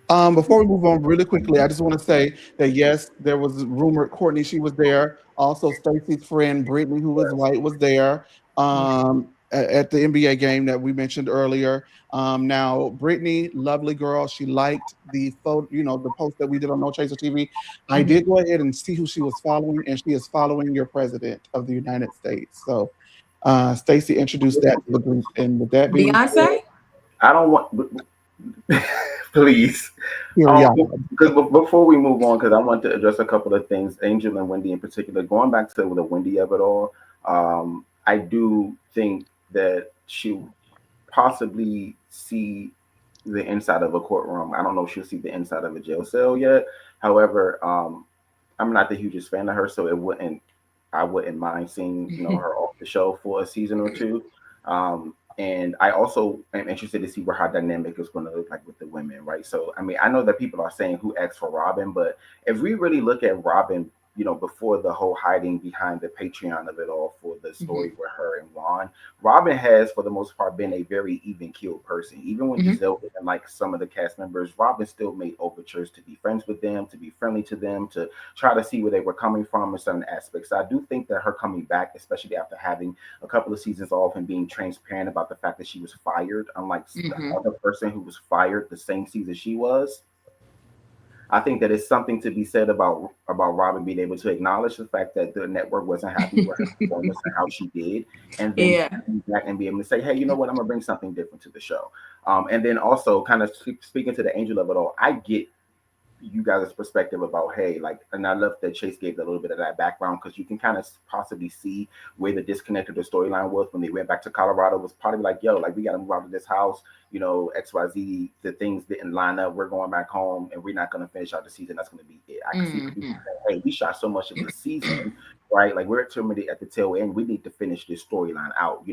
Before we move on really quickly, I just want to say that yes, there was rumored Courtney, she was there. Also, Stacey's friend Brittany, who was white, was there Yeah. at the NBA game that we mentioned earlier. Now, Brittany, lovely girl, she liked the photo, the post that we did on No Chaser TV. I Mhm. did go ahead and see who she was following, and she is following your president of the United States. So, Stacey introduced that to the group, and with that being Beyonce? said, I don't want, please. here we are. Because before we move on, because I want to address a couple of things, Angel and Wendy in particular. Going back to the Wendy of it all, I do think that she possibly see the inside of a courtroom. I don't know if she'll see the inside of a jail cell yet. However, I'm not the hugest fan of her, so I wouldn't mind seeing her off the show for a season or two. And I also am interested to see where her dynamic is going to look like with the women, right? So I mean, I know that people are saying who asked for Robin, but if we really look at Robin, before the whole hiding behind the Patreon of it all for the Hmm. story with her and Ron, Robin has, for the most part, been a very even-keeled person. Even when Hmm. Giselle didn't like some of the cast members, Robin still made overtures to be friends with them, to be friendly to them, to try to see where they were coming from in certain aspects. So I do think that her coming back, especially after having a couple of seasons off and being transparent about the fact that she was fired, unlike the Hmm. other person who was fired the same season she was, I think that it's something to be said about Robin being able to acknowledge the fact that the network wasn't happy with her performance and how she did, and then Yeah. be back and be able to say, "Hey, you know what? I'm gonna bring something different to the show." And then also, kind of speaking to the angel of it all, I get you guys' perspective about, hey, like, and I love that Chase gave a little bit of that background because you can kind of possibly see where the disconnect of the storyline was when they went back to Colorado. Was probably like, yo, like, we got to move out of this house, XYZ, the things didn't line up, we're going back home and we're not going to finish out the season, that's going to be it. I can see Hmm. producers saying, hey, we shot so much of the season, right? Like, we're at the tail end, we need to finish this storyline out,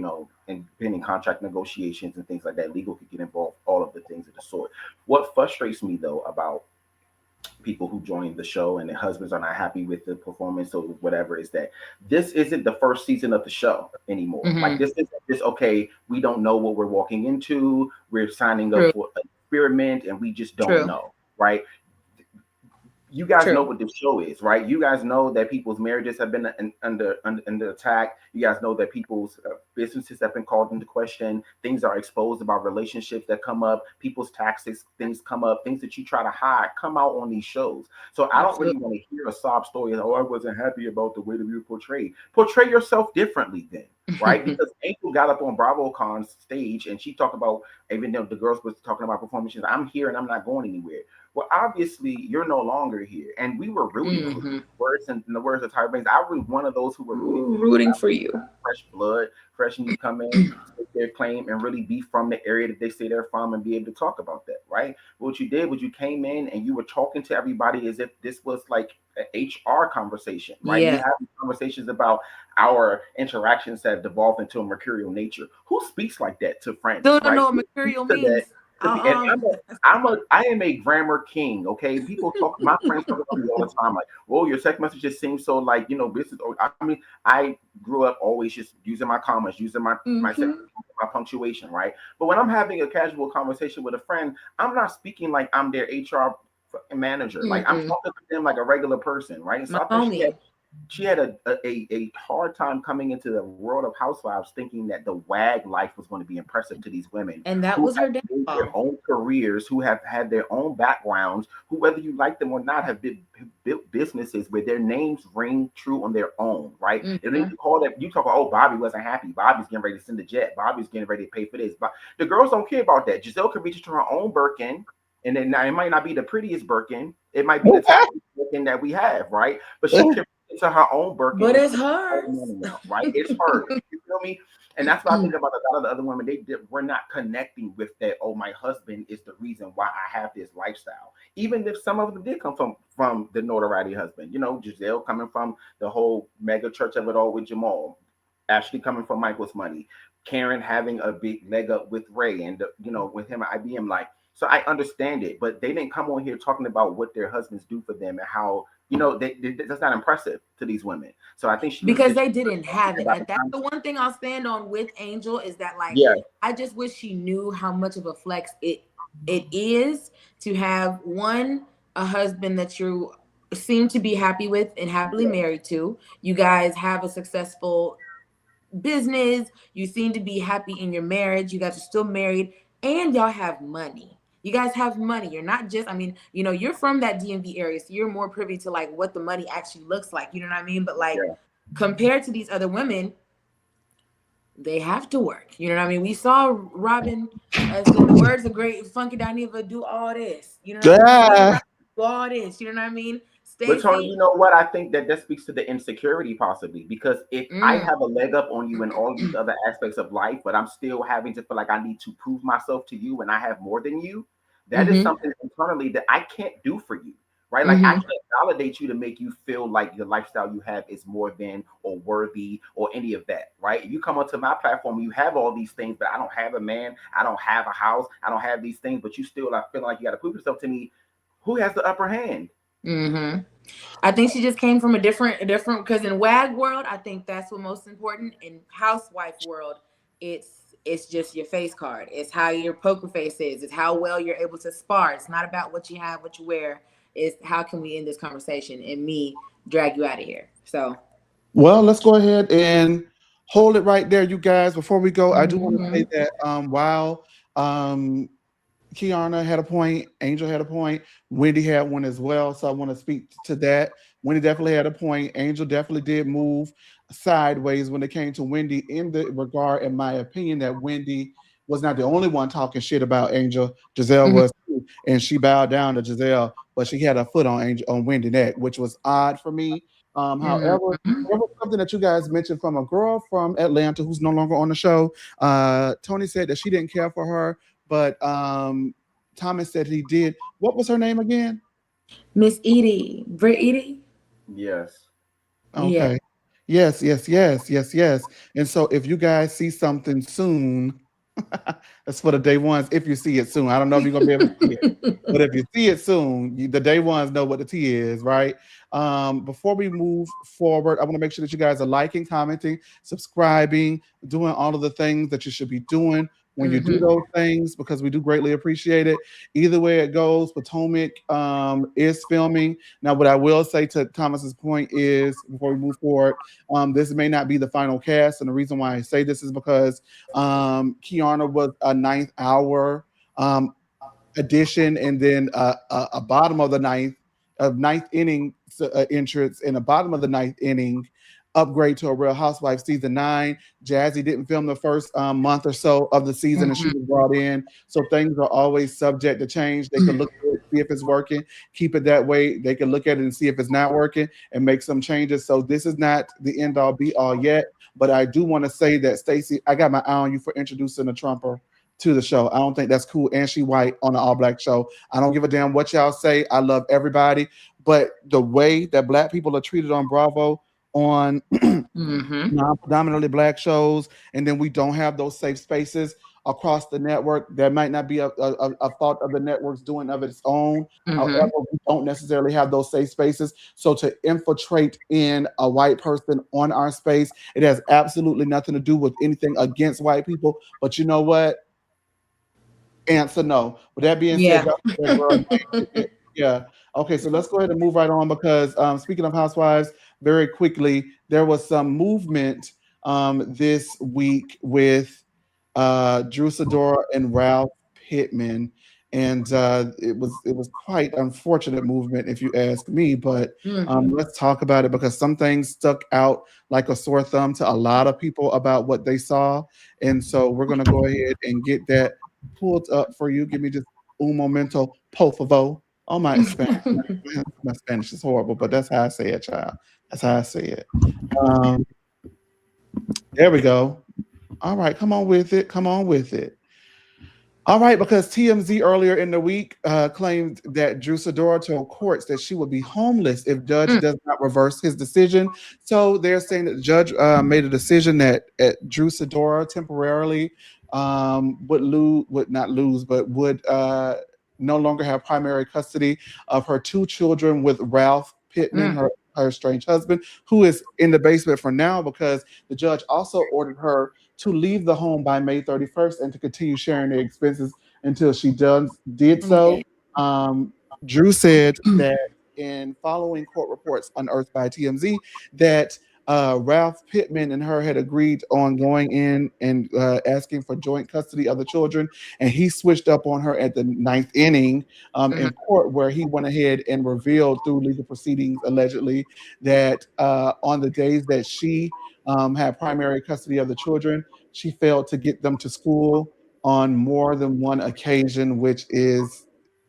and pending contract negotiations and things like that, legal could get involved, all of the things of the sort. What frustrates me though about people who join the show and their husbands are not happy with the performance or whatever is that this isn't the first season of the show anymore. Like, Hmm. this is this okay, we don't know what we're walking into, we're signing up True. for an experiment and we just don't True. know, right? you guys know True. what this show is, right? You guys know that people's marriages have been under attack. You guys know that people's businesses have been called into question. Things are exposed about relationships that come up. People's taxes, things come up. Things that you try to hide come out on these shows. So I don't really Absolutely. want to hear a sob story. Oh, I wasn't happy about the way that you portrayed. Portray yourself differently then. Right, because Angel got up on BravoCon's stage and she talked about, even though the girls was talking about performances, I'm here and I'm not going anywhere. Well, obviously, you're no longer here, and we were rooting for you. Hmm. Words and in the words of Tyra Banks, I was one of those who were rooting for you. Rooting for you. Fresh blood, fresh new come in, take their claim, and really be from the area that they say they're from, and be able to talk about that, right? What you did was you came in and you were talking to everybody as if this was like an HR conversation, right? We Yeah. have conversations about our interactions that have devolved into a mercurial nature. Who speaks like that to friends, Still don't right? know what Who speaks material to that? means. And Uh-uh. I am a grammar king. Okay, people talk. My friends talk about me all the time. Like, "Whoa, your text messages seem so like business." I mean, I grew up always just using my commas, using Hmm. my punctuation, right? But when I'm having a casual conversation with a friend, I'm not speaking like I'm their HR manager. Like I'm Mm-mm. talking to them like a regular person, right? And My so I think homie. she had a hard time coming into the world of housewives thinking that the wag life was going to be impressive to these women And that who was have her made their downfall. own careers, who have had their own backgrounds, who, whether you like them or not, have built businesses where their names ring true on their own, right? They don't Hmm. even call that. You talk about, oh, Bobby wasn't happy. Bobby's getting ready to send a jet. Bobby's getting ready to pay for this. But the girls don't care about that. Giselle could reach into her own Birkin. And then now it might not be the prettiest Birkin. It might be the Okay. tiniest Birkin that we have, right? But she can into her own Birkin But and it's spend all the hers. money now, right? It's hers. You feel me? And that's what I think about a lot of the other women. We're not connecting with that. Oh, my husband is the reason why I have this lifestyle. Even if some of them did come from the notoriety husband. Giselle coming from the whole mega church of it all with Jamal. Ashley coming from Michael's money. Karen having a big leg up with Ray and with him at IBM. Like, so I understand it, but they didn't come on here talking about what their husbands do for them and how that's not impressive to these women. So I think she was Because just they didn't have it. about the That's time. the one thing I'll stand on with Angel is that like Yeah, I just wish she knew how much of a flex it is to have one a husband that you seem to be happy with and happily married to. You guys have a successful business. You seem to be happy in your marriage. You guys are still married and y'all have money. You guys have money. You're not just, I mean, you're from that DMV area, so you're more privy to like what the money actually looks like. You know what I mean? But like yeah. compared to these other women, they have to work. You know what I mean? We saw Robin, as in the words of great Funky Dineva, do all this. You know what I mean? Yeah. Do all this. You know what I mean? But Tony, Stacy. you know what? I think that speaks to the insecurity possibly because if I Mm, have a leg up on you in all these other aspects of life, but I'm still having to feel like I need to prove myself to you and I have more than you, that is mm-hmm, something internally that I can't do for you. Right? Like I mm-hmm. can't validate you to make you feel like the lifestyle you have is more than or worthy or any of that. Right? You come onto my platform, you have all these things, but I don't have a man, I don't have a house, I don't have these things, but you still are feeling like you got to prove yourself to me. Who has the upper hand? Mm-hmm. I think she just came from a different because in WAG world, I think that's what most important. In housewife world, it's just your face card. It's how your poker face is. It's how well you're able to spar. It's not about what you have, what you wear. It's how can we end this conversation and me drag you out of here. So Well, let's go ahead and hold it right there, you guys. Before we go, I do want to say mhm. that while um, Kiana had a point, Angel had a point, Wendy had one as well. So I want to speak to that. Wendy definitely had a point. Angel definitely did move sideways when it came to Wendy in the regard, in my opinion, that Wendy was not the only one talking shit about Angel. Giselle Mhm. was too, and she bowed down to Giselle, but she had a foot on Angel on Wendy neck, which was odd for me. However, Mhm. there was something that you guys mentioned from a girl from Atlanta who's no longer on the show. Tony said that she didn't care for her, but Thomas said he did. What was her name again? Miss Edie, Britt Edie. Yes. Yeah. Okay. Yes, yes, yes, yes, yes. And so if you guys see something soon, that's for the day ones. If you see it soon, I don't know if you're gonna be able to see it, but if you see it soon, the day ones know what the tea is, right? Before we move forward, I want to make sure that you guys are liking, commenting, subscribing, doing all of the things that you should be doing when you do those things because we do greatly appreciate it. Either way it goes, Potomac is filming. Now, what I will say to Thomas's point is before we move forward, this may not be the final cast. And the reason why I say this is because Kiana was a ninth hour um, addition, and then a bottom of the ninth, ninth inning entrance, and a bottom of the ninth inning upgrade to a Real Housewives season 9. Jazzy didn't film the first month or so of the season, and she was brought in. So things are always subject to change. They can look at it, see if it's working, keep it that way. They can look at it and see if it's not working and make some changes. So this is not the end all be all yet. But I do want to say that Stacey, I got my eye on you for introducing a Trumper to the show. I don't think that's cool. And she white on an all black show. I don't give a damn what y'all say. I love everybody. But the way that black people are treated on Bravo on non-predominantly black shows, and then we don't have those safe spaces across the network. That might not be a fault of the network's doing of its own. However, we don't necessarily have those safe spaces. So to infiltrate in a white person on our space, it has absolutely nothing to do with anything against white people. But you know what? Answer no. With that being said, Yeah. y'all put that girl name. Yeah. Okay, so let's go ahead and move right on because speaking of Housewives, very quickly, there was some movement this week with Drew Sidora and Ralph Pittman, and it was quite unfortunate movement if you ask me. But let's talk about it because some things stuck out like a sore thumb to a lot of people about what they saw, and so we're gonna go ahead and get that pulled up for you. Give me just un momento, por favor. Oh, my Spanish is horrible, but that's how I say it, child. That's how I say it. Um, there we go. All right, come on with it. Come on with it. All right, because TMZ earlier in the week claimed that Drew Sidora told courts that she would be homeless if judge does not reverse his decision. So they're saying that the judge made a decision that Drew Sidora temporarily would not lose, but would no longer have primary custody of her two children with Ralph Pittman, her estranged husband, who is in the basement for now because the judge also ordered her to leave the home by May 31st and to continue sharing the expenses until she did so. Drew said that in following court reports unearthed by TMZ that Ralph Pittman and her had agreed on going in and asking for joint custody of the children, and he switched up on her at the ninth inning in court, where he went ahead and revealed through legal proceedings allegedly that on the days that she had primary custody of the children, she failed to get them to school on more than one occasion, which is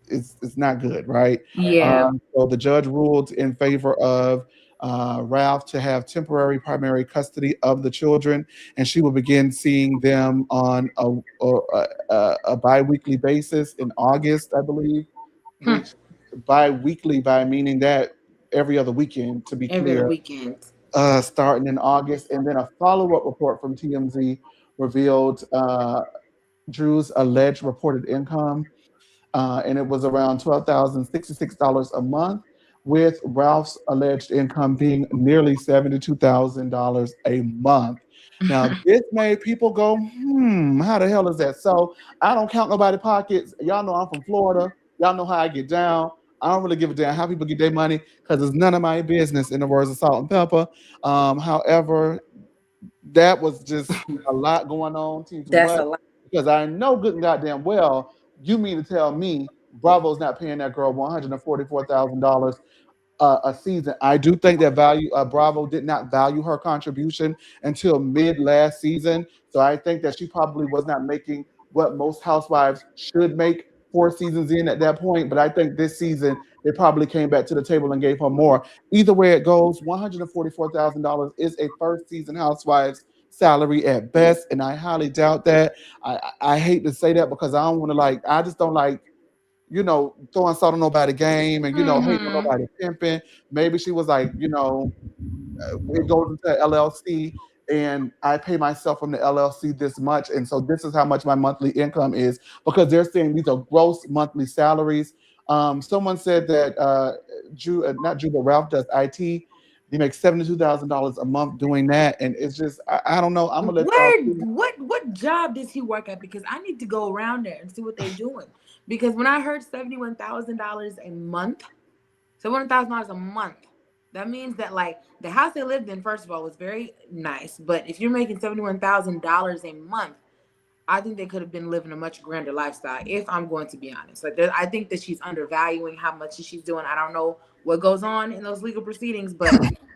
it's not good, right? Yeah. So the judge ruled in favor of Ralph to have temporary primary custody of the children, and she will begin seeing them on a biweekly basis in August, I believe. Which biweekly by meaning that every other weekend, to be Every other clear, weekend. starting in August. And then a follow-up report from TMZ revealed Drew's alleged reported income, and it was around $12,066 a month, with Ralph's alleged income being nearly $72,000 a month. Now, this made people go, how the hell is that? So I don't count nobody pockets. Y'all know I'm from Florida. Y'all know how I get down. I don't really give a damn how people get their money because it's none of my business, in the words of Salt and Pepper. However, that was just a lot going on. Too That's much a lot. because I know good and goddamn well you mean to tell me Bravo's not paying that girl $144,000 a season. I do think that Bravo did not value her contribution until mid last season. So I think that she probably was not making what most housewives should make 4 seasons in at that point. But I think this season they probably came back to the table and gave her more. Either way it goes, $144,000 is a first season housewives salary at best, and I highly doubt that. I hate to say that because I don't want to I just don't like throwing salt on nobody's game and hating on nobody pimping. Maybe she was like, it goes into LLC and I pay myself from the LLC this much, and so this is how much my monthly income is, because they're saying these are gross monthly salaries. Someone said that Drew, not Drew, but Ralph does IT. He makes $72,000 a month doing that, and it's just I don't know. I'm gonna let y'all Where see. what job does he work at? Because I need to go around there and see what they're doing. Because when I heard $71,000 a month, $71,000 a month, that means that like the house they lived in, first of all, was very nice. But if you're making $71,000 a month, I think they could have been living a much grander lifestyle. If I'm going to be honest, like I think that she's undervaluing how much she's doing. I don't know what goes on in those legal proceedings, but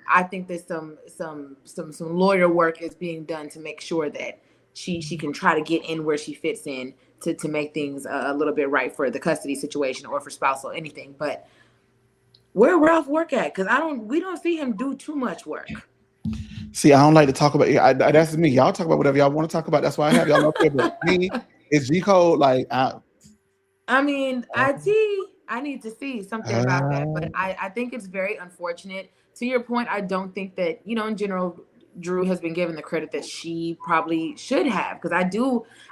I think that some lawyer work is being done to make sure that she can try to get in where she fits in to make things a little bit right for the custody situation or for spousal anything. But where Ralph work at? Because we don't see him do too much work. See, I don't like to talk about. That's me. Y'all talk about whatever y'all want to talk about. That's why I have y'all up here. But me, it's G code. Like, I mean, uh, I need to see something about that, but uh, I think it's very unfortunate. To your point, I don't think that, in general, Drew has been given the credit that she probably should have. Because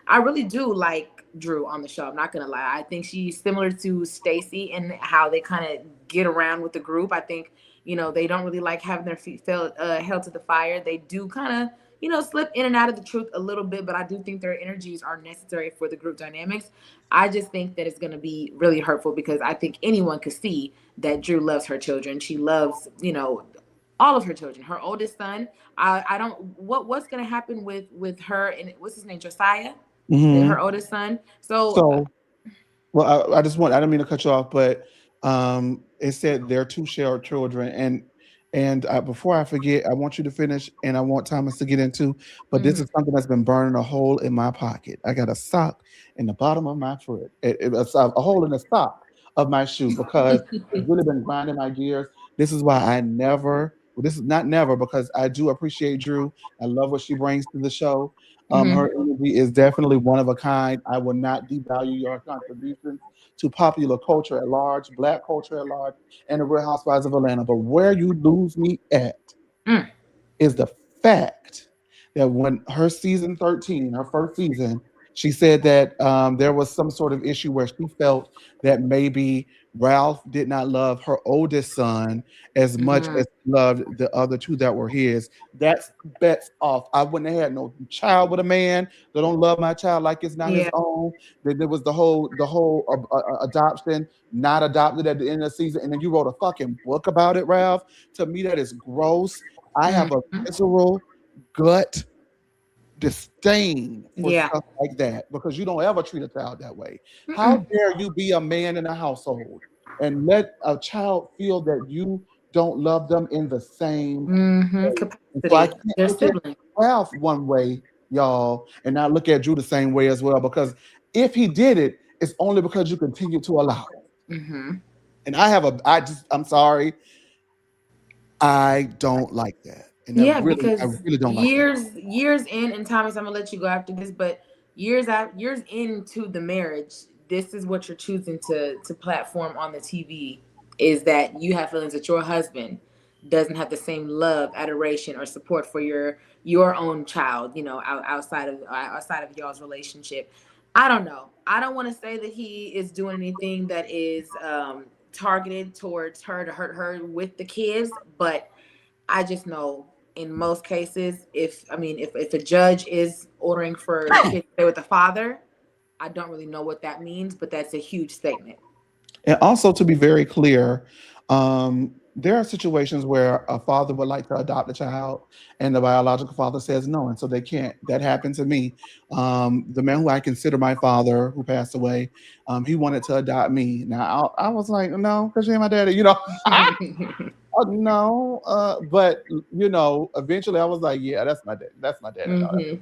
I really do like Drew on the show. I'm not gonna lie. I think she's similar to Stacy in how they kind of get around with the group. I think, they don't really like having their feet held to the fire. They do kind of, slip in and out of the truth a little bit, but I do think their energies are necessary for the group dynamics. I just think that it's going to be really hurtful because I think anyone could see that Drew loves her children. She loves, all of her children. Her oldest son. I don't. What's going to happen with her and what's his name, Josiah, her mhm. oldest son. So So, well, I don't mean to cut you off, but it said there are two shared children, and before I forget, I want you to finish, and I want Thomas to get into. But this mhm. is something that's been burning a hole in my pocket. I got a sock in the bottom of my foot, a hole in the sock of my shoe because it's really been grinding my gears. This is why I never. Well, this is not never because I do appreciate Drew. I love what she brings to the show. Her Mhm. energy is definitely one of a kind. I will not devalue your contributions to popular culture at large, Black culture at large, and the Real Housewives of Atlanta. But where you lose me at Mm. is the fact that when her season 13, her first season, she said that there was some sort of issue where she felt that maybe Ralph did not love her oldest son as much Mhm. as he loved the other two that were his. That's bets off. I wouldn't have had no child with a man that don't love my child like it's not his Yeah. own. There was the whole adoption, not adopted at the end of the season, and then you wrote a fucking book about it, Ralph. To me, that is gross. I have a Mhm. visceral gut disdain for Yeah. stuff like that because you don't ever treat a child that way. How Mm-mm. dare you be a man in a household and let a child feel that you don't love them in the same Mhm. way? And so I Capacity. can't They're look at siblings. Ralph one way, y'all, and not look at Drew the same way as well because if he did it, it's only because you continue to allow it. Mhm. And I'm sorry, I don't like that. And Yeah, I because really don't like that. years in, and Thomas, I'm gonna let you go after this, but years into the marriage, this is what you're choosing to platform on the TV is that you have feelings that your husband doesn't have the same love, adoration, or support for your own child, outside of y'all's relationship. I don't know. I don't want to say that he is doing anything that is targeted towards her to hurt her with the kids, but I just know in most cases, if a judge is ordering for the kid to stay with the father, I don't really know what that means, but that's a huge statement. And also, to be very clear, there are situations where a father would like to adopt a child, and the biological father says no, and so they can't. That happened to me. The man who I consider my father, who passed away, he wanted to adopt me. Now I was like, no, because you ain't my daddy. No. But eventually I was like, yeah, that's my dad. That's my daddy. No, that's Hmm.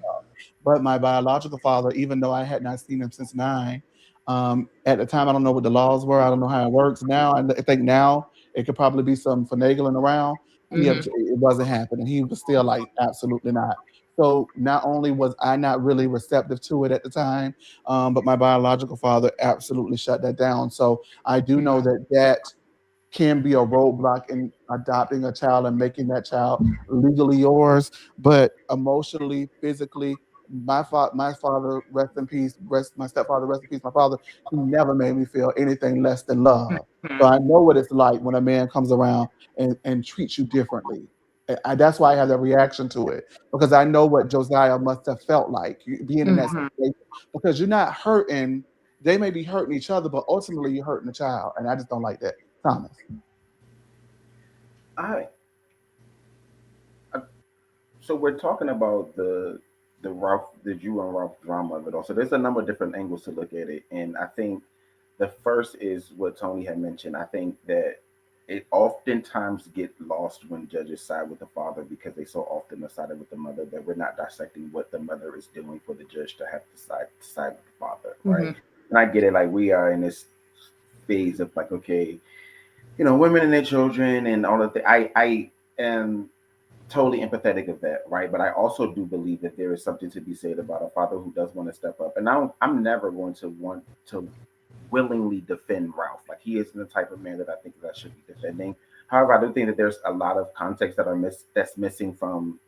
but my biological father, even though I had not seen him since 9, at the time I don't know what the laws were. I don't know how it works now. I think now it could probably be some finagling around. Hmm. It wasn't happening. He was still like, absolutely not. So not only was I not really receptive to it at the time, but my biological father absolutely shut that down. So I do know that can be a roadblock in adopting a child and making that child legally yours, but emotionally, physically, my father, rest in peace, my stepfather, rest in peace, my father, he never made me feel anything less than love. So I know what it's like when a man comes around and treats you differently. That's why I have that reaction to it, because I know what Josiah must have felt like being in that Mm-hmm. situation, because you're not hurting. They may be hurting each other, but ultimately you're hurting the child, and I just don't like that. Thomas. I, I so we're talking about the Jew and Ralph drama of it all. So there's a number of different angles to look at it, and I think the first is what Tony had mentioned. I think that it oftentimes get lost when judges side with the father because they so often decided with the mother that we're not dissecting what the mother is doing for the judge to have to side with the father, right? Mm-hmm. And I get it, like we are in this phase of like, okay, women and their children and all of the I am totally empathetic of that, right? But I also do believe that there is something to be said about a father who does want to step up. And I'm never going to want to willingly defend Ralph. Like he isn't the type of man that I think that I should be defending. However, I do think that there's a lot of context that's missing from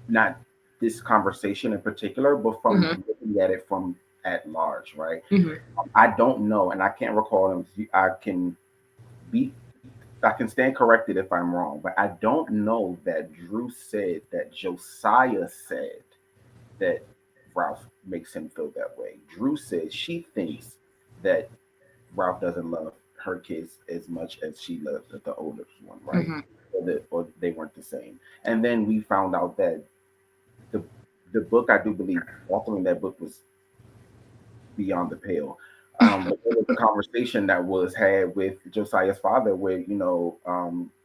not this conversation in particular, but from Mm-hmm. looking at it from at large, right? Mm-hmm. I don't know, and I can't recall. And be I can stand corrected if I'm wrong, but I don't know that Drew said that Josiah said that Ralph makes him feel that way. Drew says she thinks that Ralph doesn't love her kids as much as she loves the oldest one, right? Mm-hmm. Or they weren't the same. And then we found out that the the book, I do believe, authoring that book was beyond the pale. But there was a conversation that was had with Josiah's father where,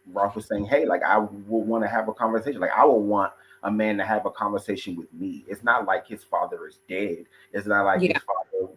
Ralph was saying, hey, like, I will want to have a conversation. Like, I will want a man to have a conversation with me. It's not like his father is dead. It's not like his Yeah. father,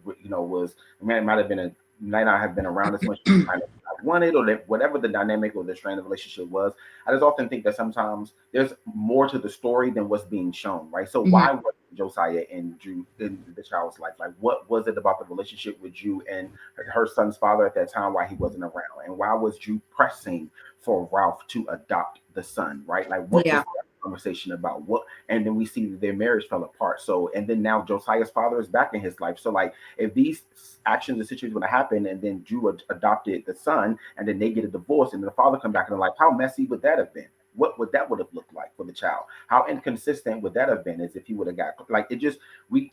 was, man, it might not have been around as much as he might have wanted, or that whatever the dynamic or the strain of the relationship was. I just often think that sometimes there's more to the story than what's being shown, right? So Mm-hmm. why was Josiah and Drew in the child's life? Like, what was it about the relationship with Drew and her son's father at that time why he wasn't around? And why was Drew pressing for Ralph to adopt the son, right? Like, what was Yeah. that conversation about? What? And then we see that their marriage fell apart. So, and then now Josiah's father is back in his life. So, like, if these actions and situations would have happened, and then Drew adopted the son, and then they get a divorce, and the father come back in their life, how messy would that have been? What would have looked like for the child? How inconsistent would that have been as if he would have got, like, it just, we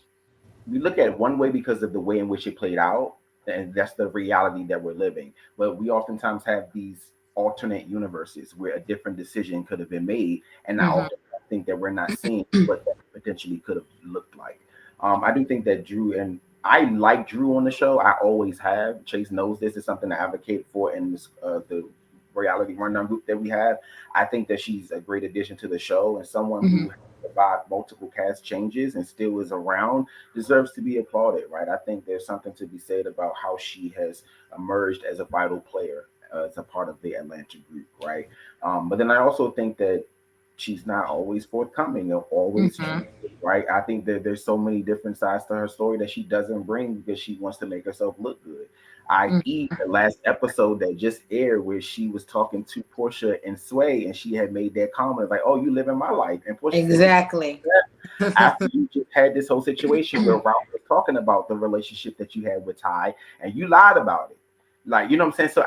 look at it one way because of the way in which it played out, and that's the reality that we're living. But we oftentimes have these alternate universes where a different decision could have been made, and I Mm-hmm. often think that we're not seeing what that potentially could have looked like. I do think that Drew, and I like Drew on the show. I always have. Chase knows this is something I advocate for in this the reality rundown group that we have. I think that she's a great addition to the show, and someone Mm-hmm. who survived multiple cast changes and still is around deserves to be applauded, right? I think there's something to be said about how she has emerged as a vital player as a part of the Atlanta group, right? But then I also think that she's not always forthcoming or always Mm-hmm. changes, right? I think that there's so many different sides to her story that she doesn't bring because she wants to make herself look good. I.e., the last episode that just aired where she was talking to Portia and Sway, and she had made that comment like, "Oh, you live in my life," and Portia said, "You Exactly. after you just had this whole situation where Ralph was talking about the relationship that you had with Ty, and you lied about it." Like, you know what I'm saying? So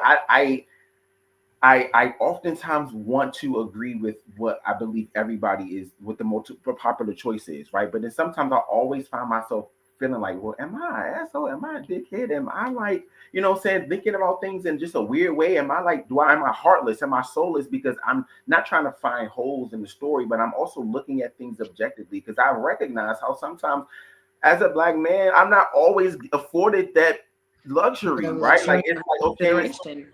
I oftentimes want to agree with what I believe everybody is, what the most popular choice is, right? But then sometimes I always find myself feeling like, well, am I an asshole? Am I a dickhead? Am I like, what I'm saying, thinking about things in just a weird way? Am I like, am I heartless? Am I soulless? Because I'm not trying to find holes in the story, but I'm also looking at things objectively because I recognize how sometimes as a black man, I'm not always afforded that The luxury, right? Like, luxury it's of like, okay, consideration.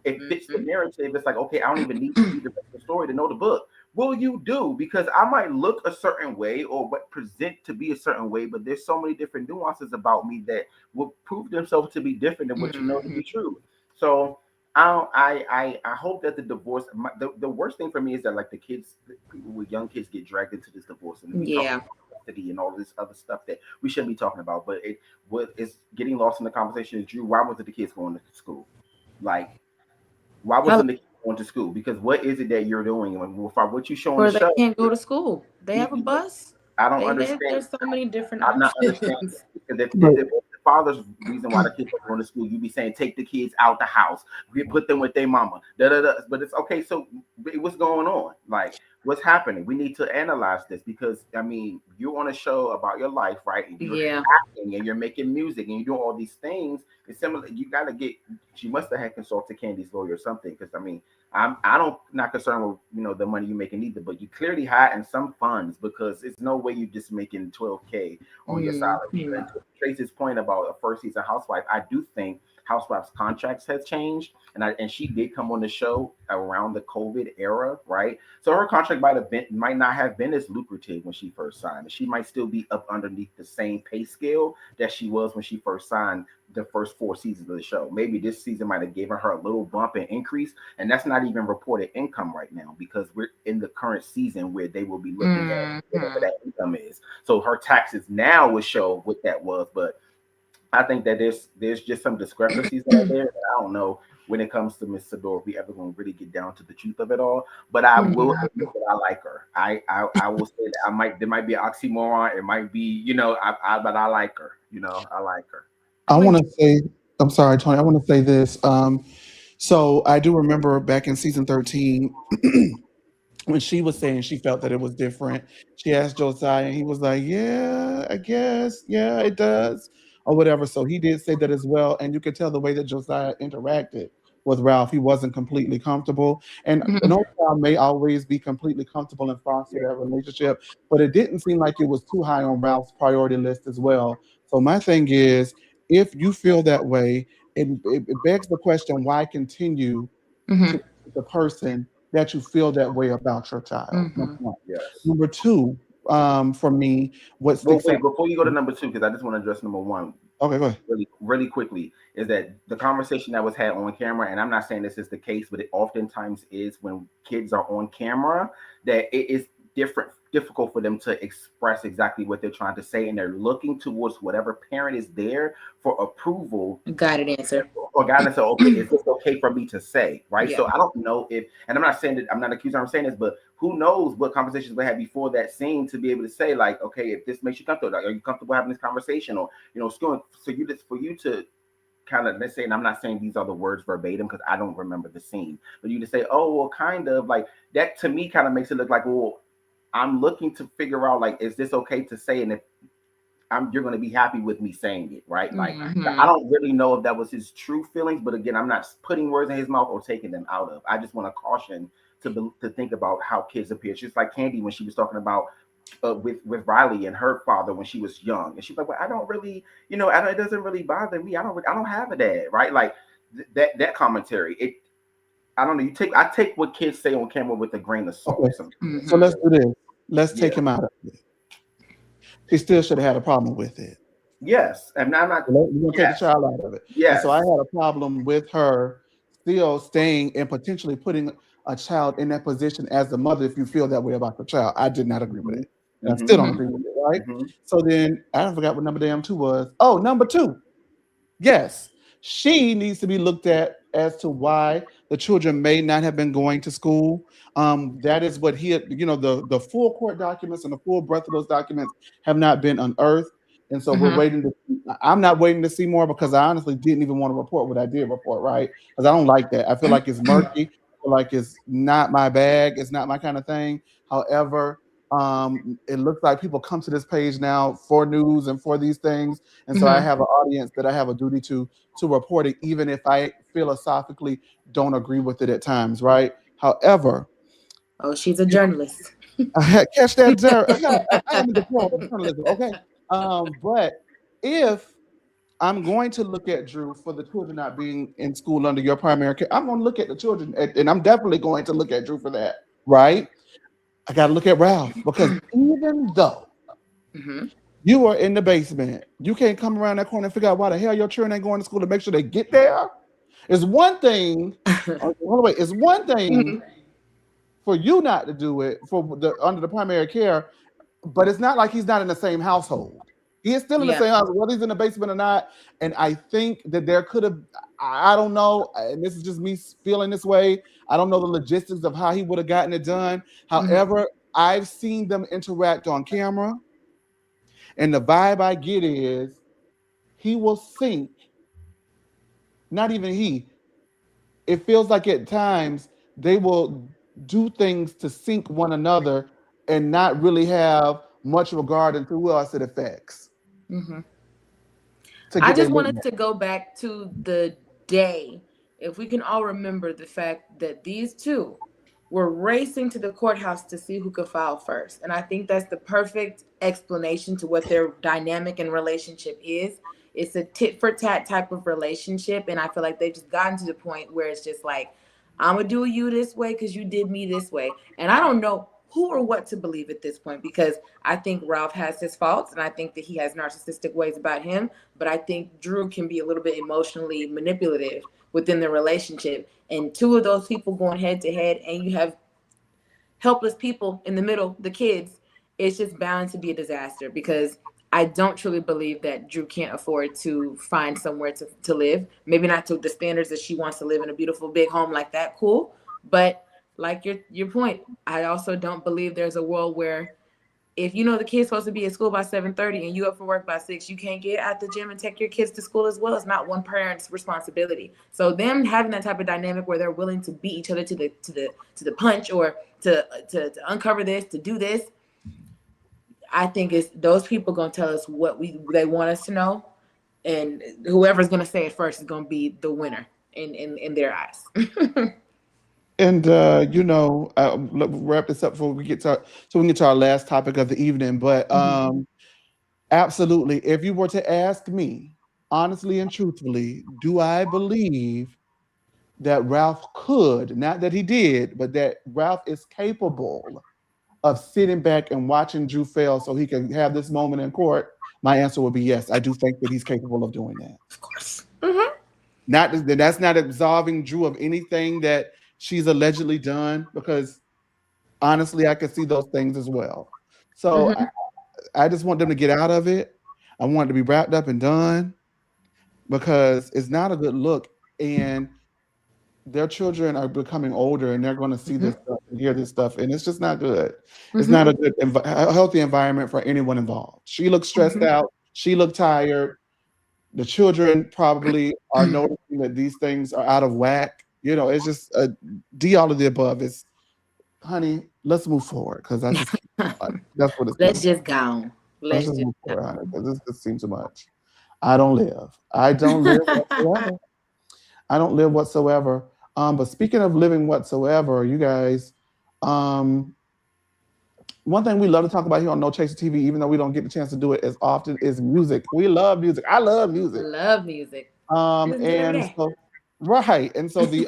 it fits the Mm-hmm. narrative. It's like, okay, I don't even need to read the rest of the story to know the book. Will you do? Because I might look a certain way or what present to be a certain way, but there's so many different nuances about me that will prove themselves to be different than what you know to Mm-hmm. be true. So I hope that the divorce. The worst thing for me is that like the kids, people with young kids get dragged into this divorce, and we talk Yeah. about custody and all this other stuff that we shouldn't be talking about. But what is getting lost in the conversation is, Drew, why wasn't the kids going to school? Like, why Hello. wasn't the kid going to school? Because what is it that you're doing? And what you show on the Or they show, can't go to school. They have a he, bus. I don't There's understand. so many different I'm not understanding options. because But if the father's reason why the kids are going to school, you be saying take the kids out the house, we put them with their mama, da da da. But it's okay. So what's going on? Like what's happening? We need to analyze this because I mean you're on a show about your life, right? And you're Yeah. acting and you're making music and you're doing all these things. It's similar. You got to get. She must have had consulted Candy's lawyer or something because I mean I don't not concerned with the money you're making either, but you clearly hiding some funds because it's no way you just making 12K on your salary. Mm-hmm. And to Tracy's point about a first season housewife, I do think housewives contracts has changed, and she did come on the show around the COVID era, right? So her contract might not have been as lucrative when she first signed. She might still be up underneath the same pay scale that she was when she first signed the first 4 seasons of the show. Maybe this season might have given her a little bump and increase, and that's not even reported income right now because we're in the current season where they will be looking at whatever Mm-hmm. that income is. So her taxes now will show what that was, but I think that there's just some discrepancies that are there. That I don't know when it comes to Miss Sidora if we ever going to really get down to the truth of it all. But I will Yeah. admit that I like her. I will say that there might be an oxymoron. It might be but I like her. I like her. I When want to say, I'm sorry, Tony. I want to say this. So I do remember back in season 13 when she was saying she felt that it was different. She asked Josiah, and he was like, "Yeah, I guess, yeah, it does, or whatever." So he did say that as well, and you could tell the way that Josiah interacted with Ralph. He wasn't completely comfortable, and no Mhm. child may always be completely comfortable and foster Yeah. that relationship, but it didn't seem like it was too high on Ralph's priority list as well. So my thing is, if you feel that way, it begs the question: why continue to Mhm. the person that you feel that way about your child. Number Mhm. one. Yes. Number two, for me, what Well, sticks out. wait, before you go to number two, because I just want to address number one Okay, go ahead. really quickly, is that the conversation that was had on camera, and I'm not saying this is the case, but it oftentimes is when kids are on camera, that it is difficult for them to express exactly what they're trying to say, and they're looking towards whatever parent is there for approval Got it. Answer. or guidance. So, okay, is this okay for me to say, right? Yeah. So I don't know if, and I'm not saying that I'm not accusing, I'm saying this, but who knows what conversations we had before that scene to be able to say, like, okay, if this makes you comfortable, like, are you comfortable having this conversation, or school? So for you to kind of, let's say, and I'm not saying these are the words verbatim because I don't remember the scene, but you to say, oh, well, kind of like that to me kind of makes it look like, well, I'm looking to figure out, like, is this okay to say, and if you're going to be happy with me saying it, right? Like, I Mhm. don't really know if that was his true feelings, but again, I'm not putting words in his mouth or taking them out of. I just want to caution to think about how kids appear. It's just like Candy when she was talking about with Riley and her father when she was young, and she's like, "Well, I don't really, it doesn't really bother me. I don't have a dad, right?" Like that commentary. I don't know. I take what kids say on camera with a grain of Okay. salt. Sometimes. So let's Mhm. do this. Let's Yeah. take him out of it. He still should have had a problem with it. Yes, and I'm not. We're gonna take the Yes. child out of it. And so I Yes. had a problem with her still staying and potentially putting a child in that position as the mother if you feel that way about the child. I did not agree with Hmm. it. And I still Hmm. don't Mhm. agree with it, right? Hmm. So then I forgot what number damn two was. Oh, number two. Yes, she needs to be looked at as to why the children may not have been going to school. That is what he had, the full court documents and the full breadth of those documents have not been unearthed. And so we're Mhm. waiting to, I'm not waiting to see more because I honestly didn't even want to report what I did report, right? Because I don't like that. I feel like it's murky. I feel like it's not my bag. It's not my kind of thing. However, it looks like people come to this page now for news and for these things, and so I Mhm. have an audience that I have a duty to report it, even if I philosophically don't agree with it at times, right? However, Oh, she's a journalist. I catch that, I am in the pro of journalism, okay? But if I'm going to look at Drew for the children not being in school under your primary care, I'm going to look at the children, and I'm definitely going to look at Drew for that, right? I got to look at Ralph because even though Mhm. you are in the basement, you can't come around that corner and figure out why the hell your children ain't going to school to make sure they get there. It's one thing. Hold on, wait. It's one thing Mhm. for you not to do it for the under the primary care, but it's not like he's not in the same household. He is still in the Yeah. same house, whether he's in the basement or not. And I think that there could have, I don't know, and this is just me feeling this way. I don't know the logistics of how he would have gotten it done. Mhm. However, I've seen them interact on camera. And the vibe I get is he will sink, not even he. It feels like at times they will do things to sink one another and not really have much regard into who else it affects Mm-hmm. to I get their just want booty us to go back to the day, if we can all remember the fact that these two were racing to the courthouse to see who could file first. And I think that's the perfect explanation to what their dynamic and relationship is. It's a tit for tat type of relationship. And I feel like they've just gotten to the point where it's just like, I'm going to do you this way because you did me this way. And I don't know who or what to believe at this point, because I think Ralph has his faults and I think that he has narcissistic ways about him. But I think Drew can be a little bit emotionally manipulative within the relationship. And two of those people going head to head, and you have helpless people in the middle, the kids, it's just bound to be a disaster, because I don't truly believe that Drew can't afford to find somewhere to live. Maybe not to the standards that she wants to live in a beautiful big home like that. Cool. But like your point, I also don't believe there's a world where if you know the kid's supposed to be at school by 7:30 and you up for work by 6, you can't get at the gym and take your kids to school as well. It's not one parent's responsibility. So them having that type of dynamic where they're willing to beat each other to the punch, or to uncover this, to do this, I think it's those people gonna tell us what they want us to know, and whoever's gonna say it first is gonna be the winner in their eyes. And let's wrap this up before we get to our last topic of the evening. But absolutely, if you were to ask me honestly and truthfully, do I believe that Ralph could, not that he did, but that Ralph is capable of sitting back and watching Drew fail so he can have this moment in court? My answer would be yes. I do think that he's capable of doing that. Of course. Mm-hmm. That's not absolving Drew of anything that she's allegedly done, because honestly, I could see those things as well. So Mm-hmm. I just want them to get out of it. I want it to be wrapped up and done, because it's not a good look. And their children are becoming older and they're going to see this stuff and hear this stuff. And it's just not good. It's Mm-hmm. not a good, a healthy environment for anyone involved. She looks stressed out. She looked tired. The children probably are noticing that these things are out of whack. It's just D all of the above. It's, honey, let's move forward, because I just that's what it's Let's feeling. just go on. Let's Let's just just move go forward, honey, because this just seems too much. I don't live. I don't live whatsoever. I don't live whatsoever. But speaking of living whatsoever, you guys, um, one thing we love to talk about here on No Chaser TV, even though we don't get the chance to do it as often, is music. We love music. I love music. love music. Listen to it every And day. so right, and so the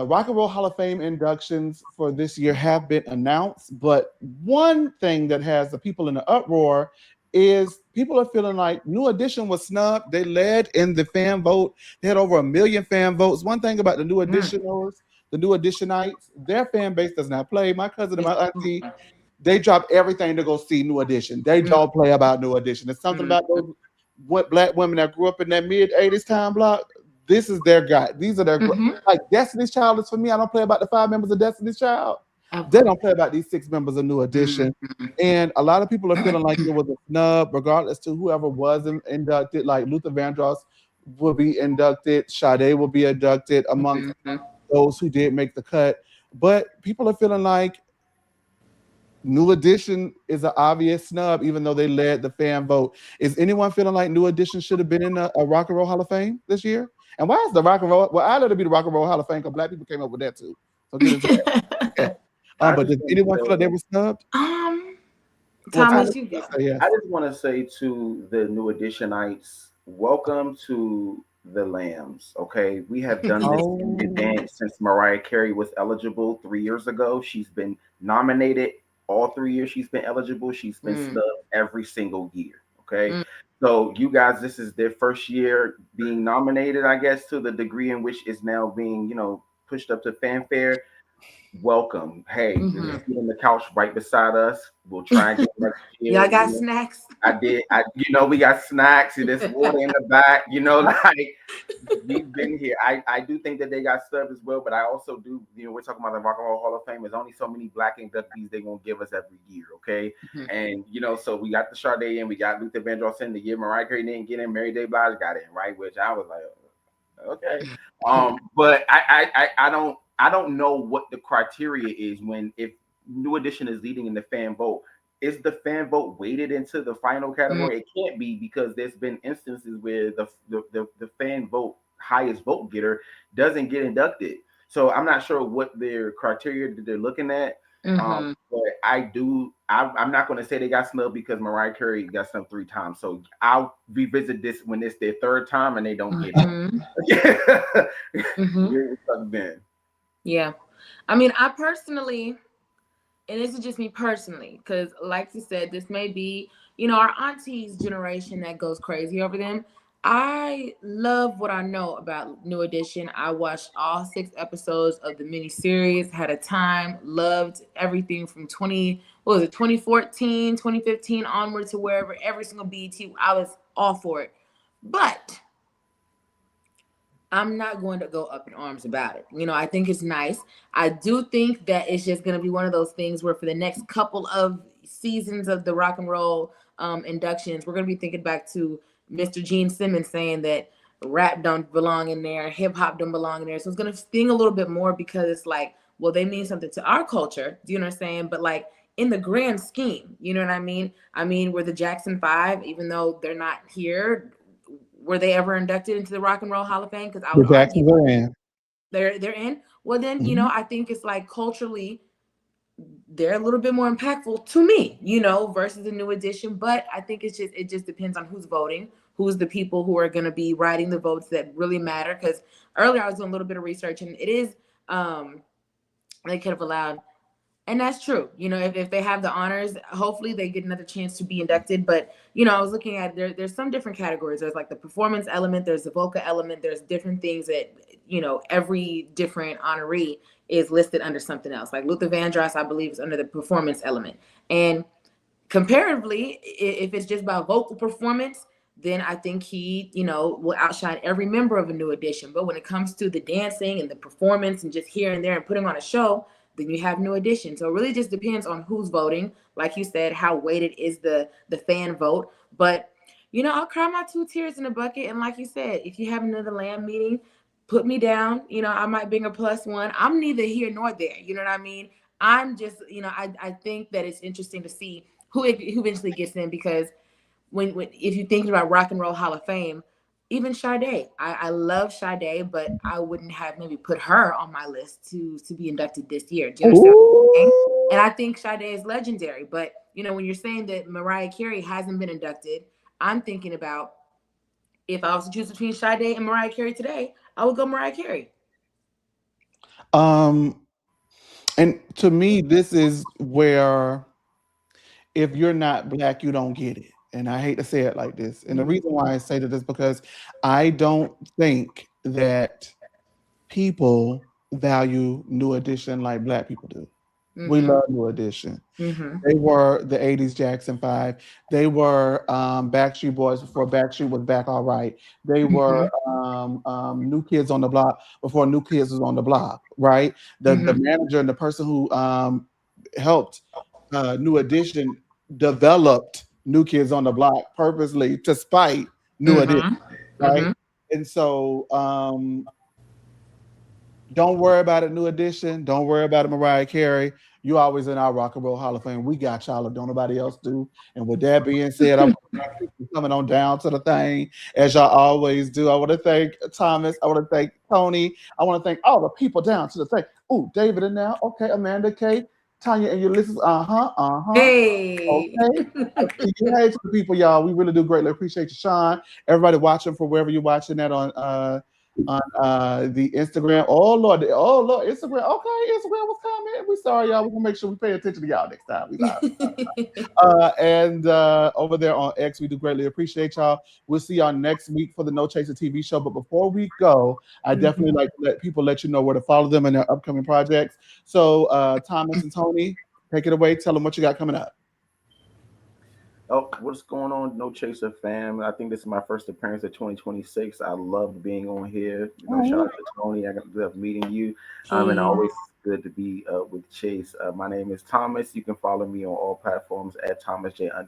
Rock and Roll Hall of Fame inductions for this year have been announced, but one thing that has the people in the uproar is people are feeling like New Edition was snubbed. They led in the fan vote. They had over 1 million fan votes. One thing about the New Editioners, the New Editionites, their fan base does not play. My cousin and my auntie, they drop everything to go see New Edition. They don't play about New Edition. It's something about those black women that grew up in that mid-'80s time block. This is their guy. These are their like Destiny's Child is for me. I don't play about the 5 members of Destiny's Child. They don't play about these 6 members of New Edition. And a lot of people are feeling like it was a snub, regardless to whoever was inducted. Like Luther Vandross will be inducted, Sade will be inducted, amongst those who did make the cut. But people are feeling like New Edition is an obvious snub, even though they led the fan vote. Is anyone feeling like New Edition should have been in a Rock and Roll Hall of Fame this year? And why is the Rock and Roll? Well, I let it be the Rock and Roll Hall of Fame because black people came up with that too. So get into that. Yeah. But does anyone feel like they were snubbed? Thomas, you go. I just want to say to the New Editionites, welcome to the Lambs. Okay, we have done this in advance since Mariah Carey was eligible 3 years ago. She's been nominated all 3 years. She's been eligible. She's been snubbed every single year. Okay, so you guys, this is their first year being nominated, I guess, to the degree in which is now being, pushed up to fanfare. welcome. Hey, there's a seat on the couch right beside us. We'll try and get next year. Y'all got snacks? I did. We got snacks and there's water in the back. Like we've been here. I do think that they got stuff as well, but I also do. We're talking about the Rock and Roll Hall of Fame. There's only so many black inductees they gonna give us every year, okay? And so we got the Sade in, we got Luther Vandross in. The year Mariah Carey didn't get in, Mary J. Blige got in, right? Which I was like, okay. But I don't know what the criteria is when if New Edition is leading in the fan vote. Is the fan vote weighted into the final category? It can't be, because there's been instances where the fan vote highest vote getter doesn't get inducted. So I'm not sure what their criteria that they're looking at. But I'm not going to say they got snubbed because Mariah Carey got snubbed 3 times. So I'll revisit this when it's their 3rd time and they don't get it. Yeah. I mean, I personally, and this is just me personally, because like you said, this may be, our auntie's generation that goes crazy over them. I love what I know about New Edition. I watched all 6 episodes of the miniseries, had a time, loved everything from 2014, 2015 onward to wherever, every single BET. I was all for it. But I'm not going to go up in arms about it. I think it's nice. I do think that it's just going to be one of those things where for the next couple of seasons of the rock and roll inductions, we're going to be thinking back to Mr. Gene Simmons saying that rap don't belong in there, hip hop don't belong in there. So it's going to sting a little bit more because it's like, well, they mean something to our culture. Do you know what I'm saying? But like in the grand scheme, you know what I mean? I mean, we're the Jackson 5, even though they're not here. Were they ever inducted into the Rock and Roll Hall of Fame? Because I would argue they're in. Well, then, I think it's like culturally, they're a little bit more impactful to me, versus the New Edition. But I think it just depends on who's voting, who's the people who are going to be writing the votes that really matter. Because earlier I was doing a little bit of research, and it is they could have allowed. And that's true. If they have the honors, hopefully they get another chance to be inducted. But, I was looking at there's some different categories. There's like the performance element. There's the vocal element. There's different things that, every different honoree is listed under something else. Like Luther Vandross, I believe, is under the performance element. And comparatively, if it's just about vocal performance, then I think he, will outshine every member of a New Edition. But when it comes to the dancing and the performance and just here and there and putting on a show, then you have New Edition. So it really just depends on who's voting. Like you said, how weighted is the fan vote. But, I'll cry my 2 tears in a bucket. And like you said, if you have another land meeting, put me down. I might bring a +1. I'm neither here nor there. You know what I mean? I'm just, I think that it's interesting to see who eventually gets in, because when if you think about Rock and Roll Hall of Fame, even Sade, I love Sade, but I wouldn't have maybe put her on my list to be inducted this year. Do you understand what I'm saying? And I think Sade is legendary. But, when you're saying that Mariah Carey hasn't been inducted, I'm thinking about, if I was to choose between Sade and Mariah Carey today, I would go Mariah Carey. And to me, this is where if you're not black, you don't get it. And I hate to say it like this. And the reason why I say that is because I don't think that people value New Edition like black people do. We love New Edition. They were the 80s Jackson 5. They were Backstreet Boys before Backstreet was back all right. They were New Kids on the Block before New Kids was on the block, right? The manager and the person who helped New Edition developed New Kids on the Block purposely to spite New Edition, right? And so don't worry about it, New Edition. Don't worry about it, Mariah Carey. You always in our Rock and Roll Hall of Fame. We got y'all if don't nobody else do. And with that being said, I'm coming on down to the thing, as y'all always do. I want to thank Thomas. I want to thank Tony. I want to thank all the people down to the thing. Oh, David in now. Okay, Amanda K. Tanya and your listeners. Hey. Okay. Hey to the people, y'all. We really do greatly appreciate you, Sean. Everybody watching from wherever you're watching that on on the Instagram. Oh Lord, Instagram. Okay, Instagram was coming. We sorry, y'all. We're gonna make sure we pay attention to y'all next time. We sorry. And over there on X, we do greatly appreciate y'all. We'll see y'all next week for the No Chaser TV show. But before we go, I definitely like to let you know where to follow them and their upcoming projects. So Thomas and Tony, take it away. Tell them what you got coming up. Oh, what's going on, No Chaser fam? I think this is my first appearance at 2026. I loved being on here. Shout out to Tony. I love meeting you. And always good to be with Chase. My name is Thomas. You can follow me on all platforms at ThomasJ_. I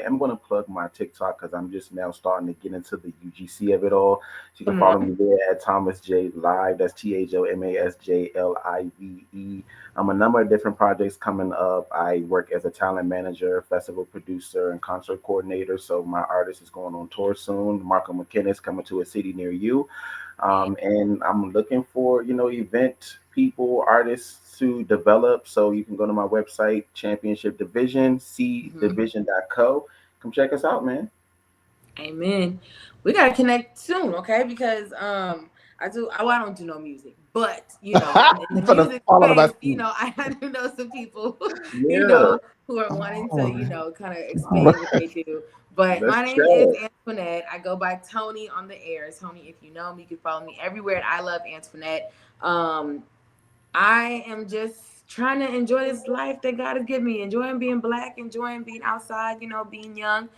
am going to plug my TikTok because I'm just now starting to get into the UGC of it all. So you can follow me there at Thomas J Live. That's ThomasJLive. A number of different projects coming up. I work as a talent manager, festival producer, and concert coordinator. So my artist is going on tour soon. Marco McKinnon is coming to a city near you. And I'm looking for, event people, artists to develop. So you can go to my website, Championship Division, cdivision.co. Come check us out, man. Amen. We gotta connect soon, okay? Because I don't do no music, but in the music space, I do know some people, who are wanting to, kind of expand what they do. But my name is Antoinette. I go by Tony on the air. Tony, if you know me, you can follow me everywhere at I Love Antoinette. I am just trying to enjoy this life that God has given me, enjoying being Black, enjoying being outside, being young.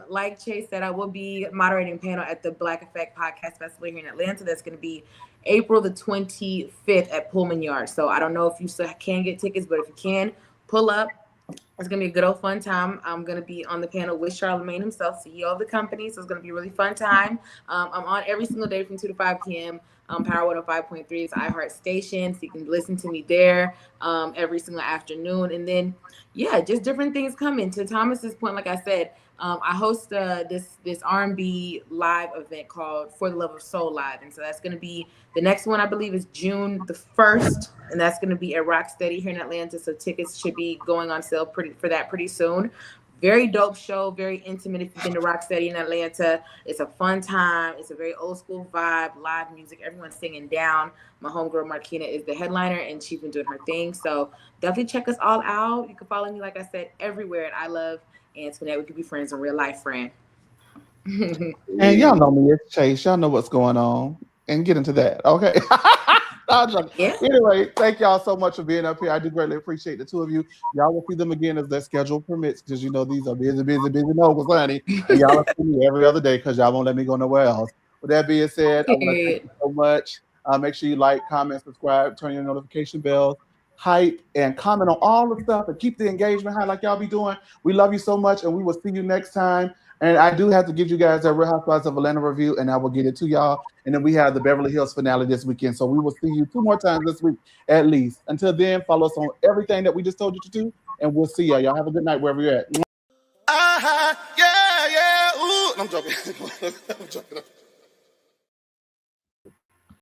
Like Chase said, I will be moderating a panel at the Black Effect Podcast Festival here in Atlanta. That's going to be April the 25th at Pullman Yard. So I don't know if you still can get tickets, but if you can, pull up. It's going to be a good old fun time. I'm going to be on the panel with Charlamagne himself, CEO of the company. So it's going to be a really fun time. I'm on every single day from 2 to 5 p.m. Power 105.3 is iHeart Station. So you can listen to me there every single afternoon. And then, just different things coming. To Thomas's point, like I said, I host this R&B live event called For the Love of Soul Live. And so that's going to be the next one, I believe, is June the 1st. And that's going to be at Rocksteady here in Atlanta. So tickets should be going on sale pretty soon. Very dope show, very intimate. If you've been to Rocksteady in Atlanta, it's a fun time. It's a very old school vibe, live music. Everyone's singing down. My homegirl Marquina is the headliner, and she's been doing her thing. So definitely check us all out. You can follow me, like I said, everywhere at I Love Antoinette. We could be friends in real life, friend. And y'all know me, it's Chase. Y'all know what's going on. And get into that, okay? Anyway, thank y'all so much for being up here. I do greatly appreciate the two of you. Y'all will see them again as their schedule permits, because these are busy nobles, honey. And y'all will see me every other day because y'all won't let me go nowhere else. With that being said, I want to thank you so much. Make sure you like, comment, subscribe, turn your notification bells, hype, and comment on all the stuff, and keep the engagement high like y'all be doing. We love you so much, and we will see you next time. And I do have to give you guys a Real Housewives of Atlanta review, and I will get it to y'all. And then we have the Beverly Hills finale this weekend. So we will see you 2 more times this week, at least. Until then, follow us on everything that we just told you to do, and we'll see y'all. Y'all have a good night wherever you're at. Ooh, I'm joking. I'm joking.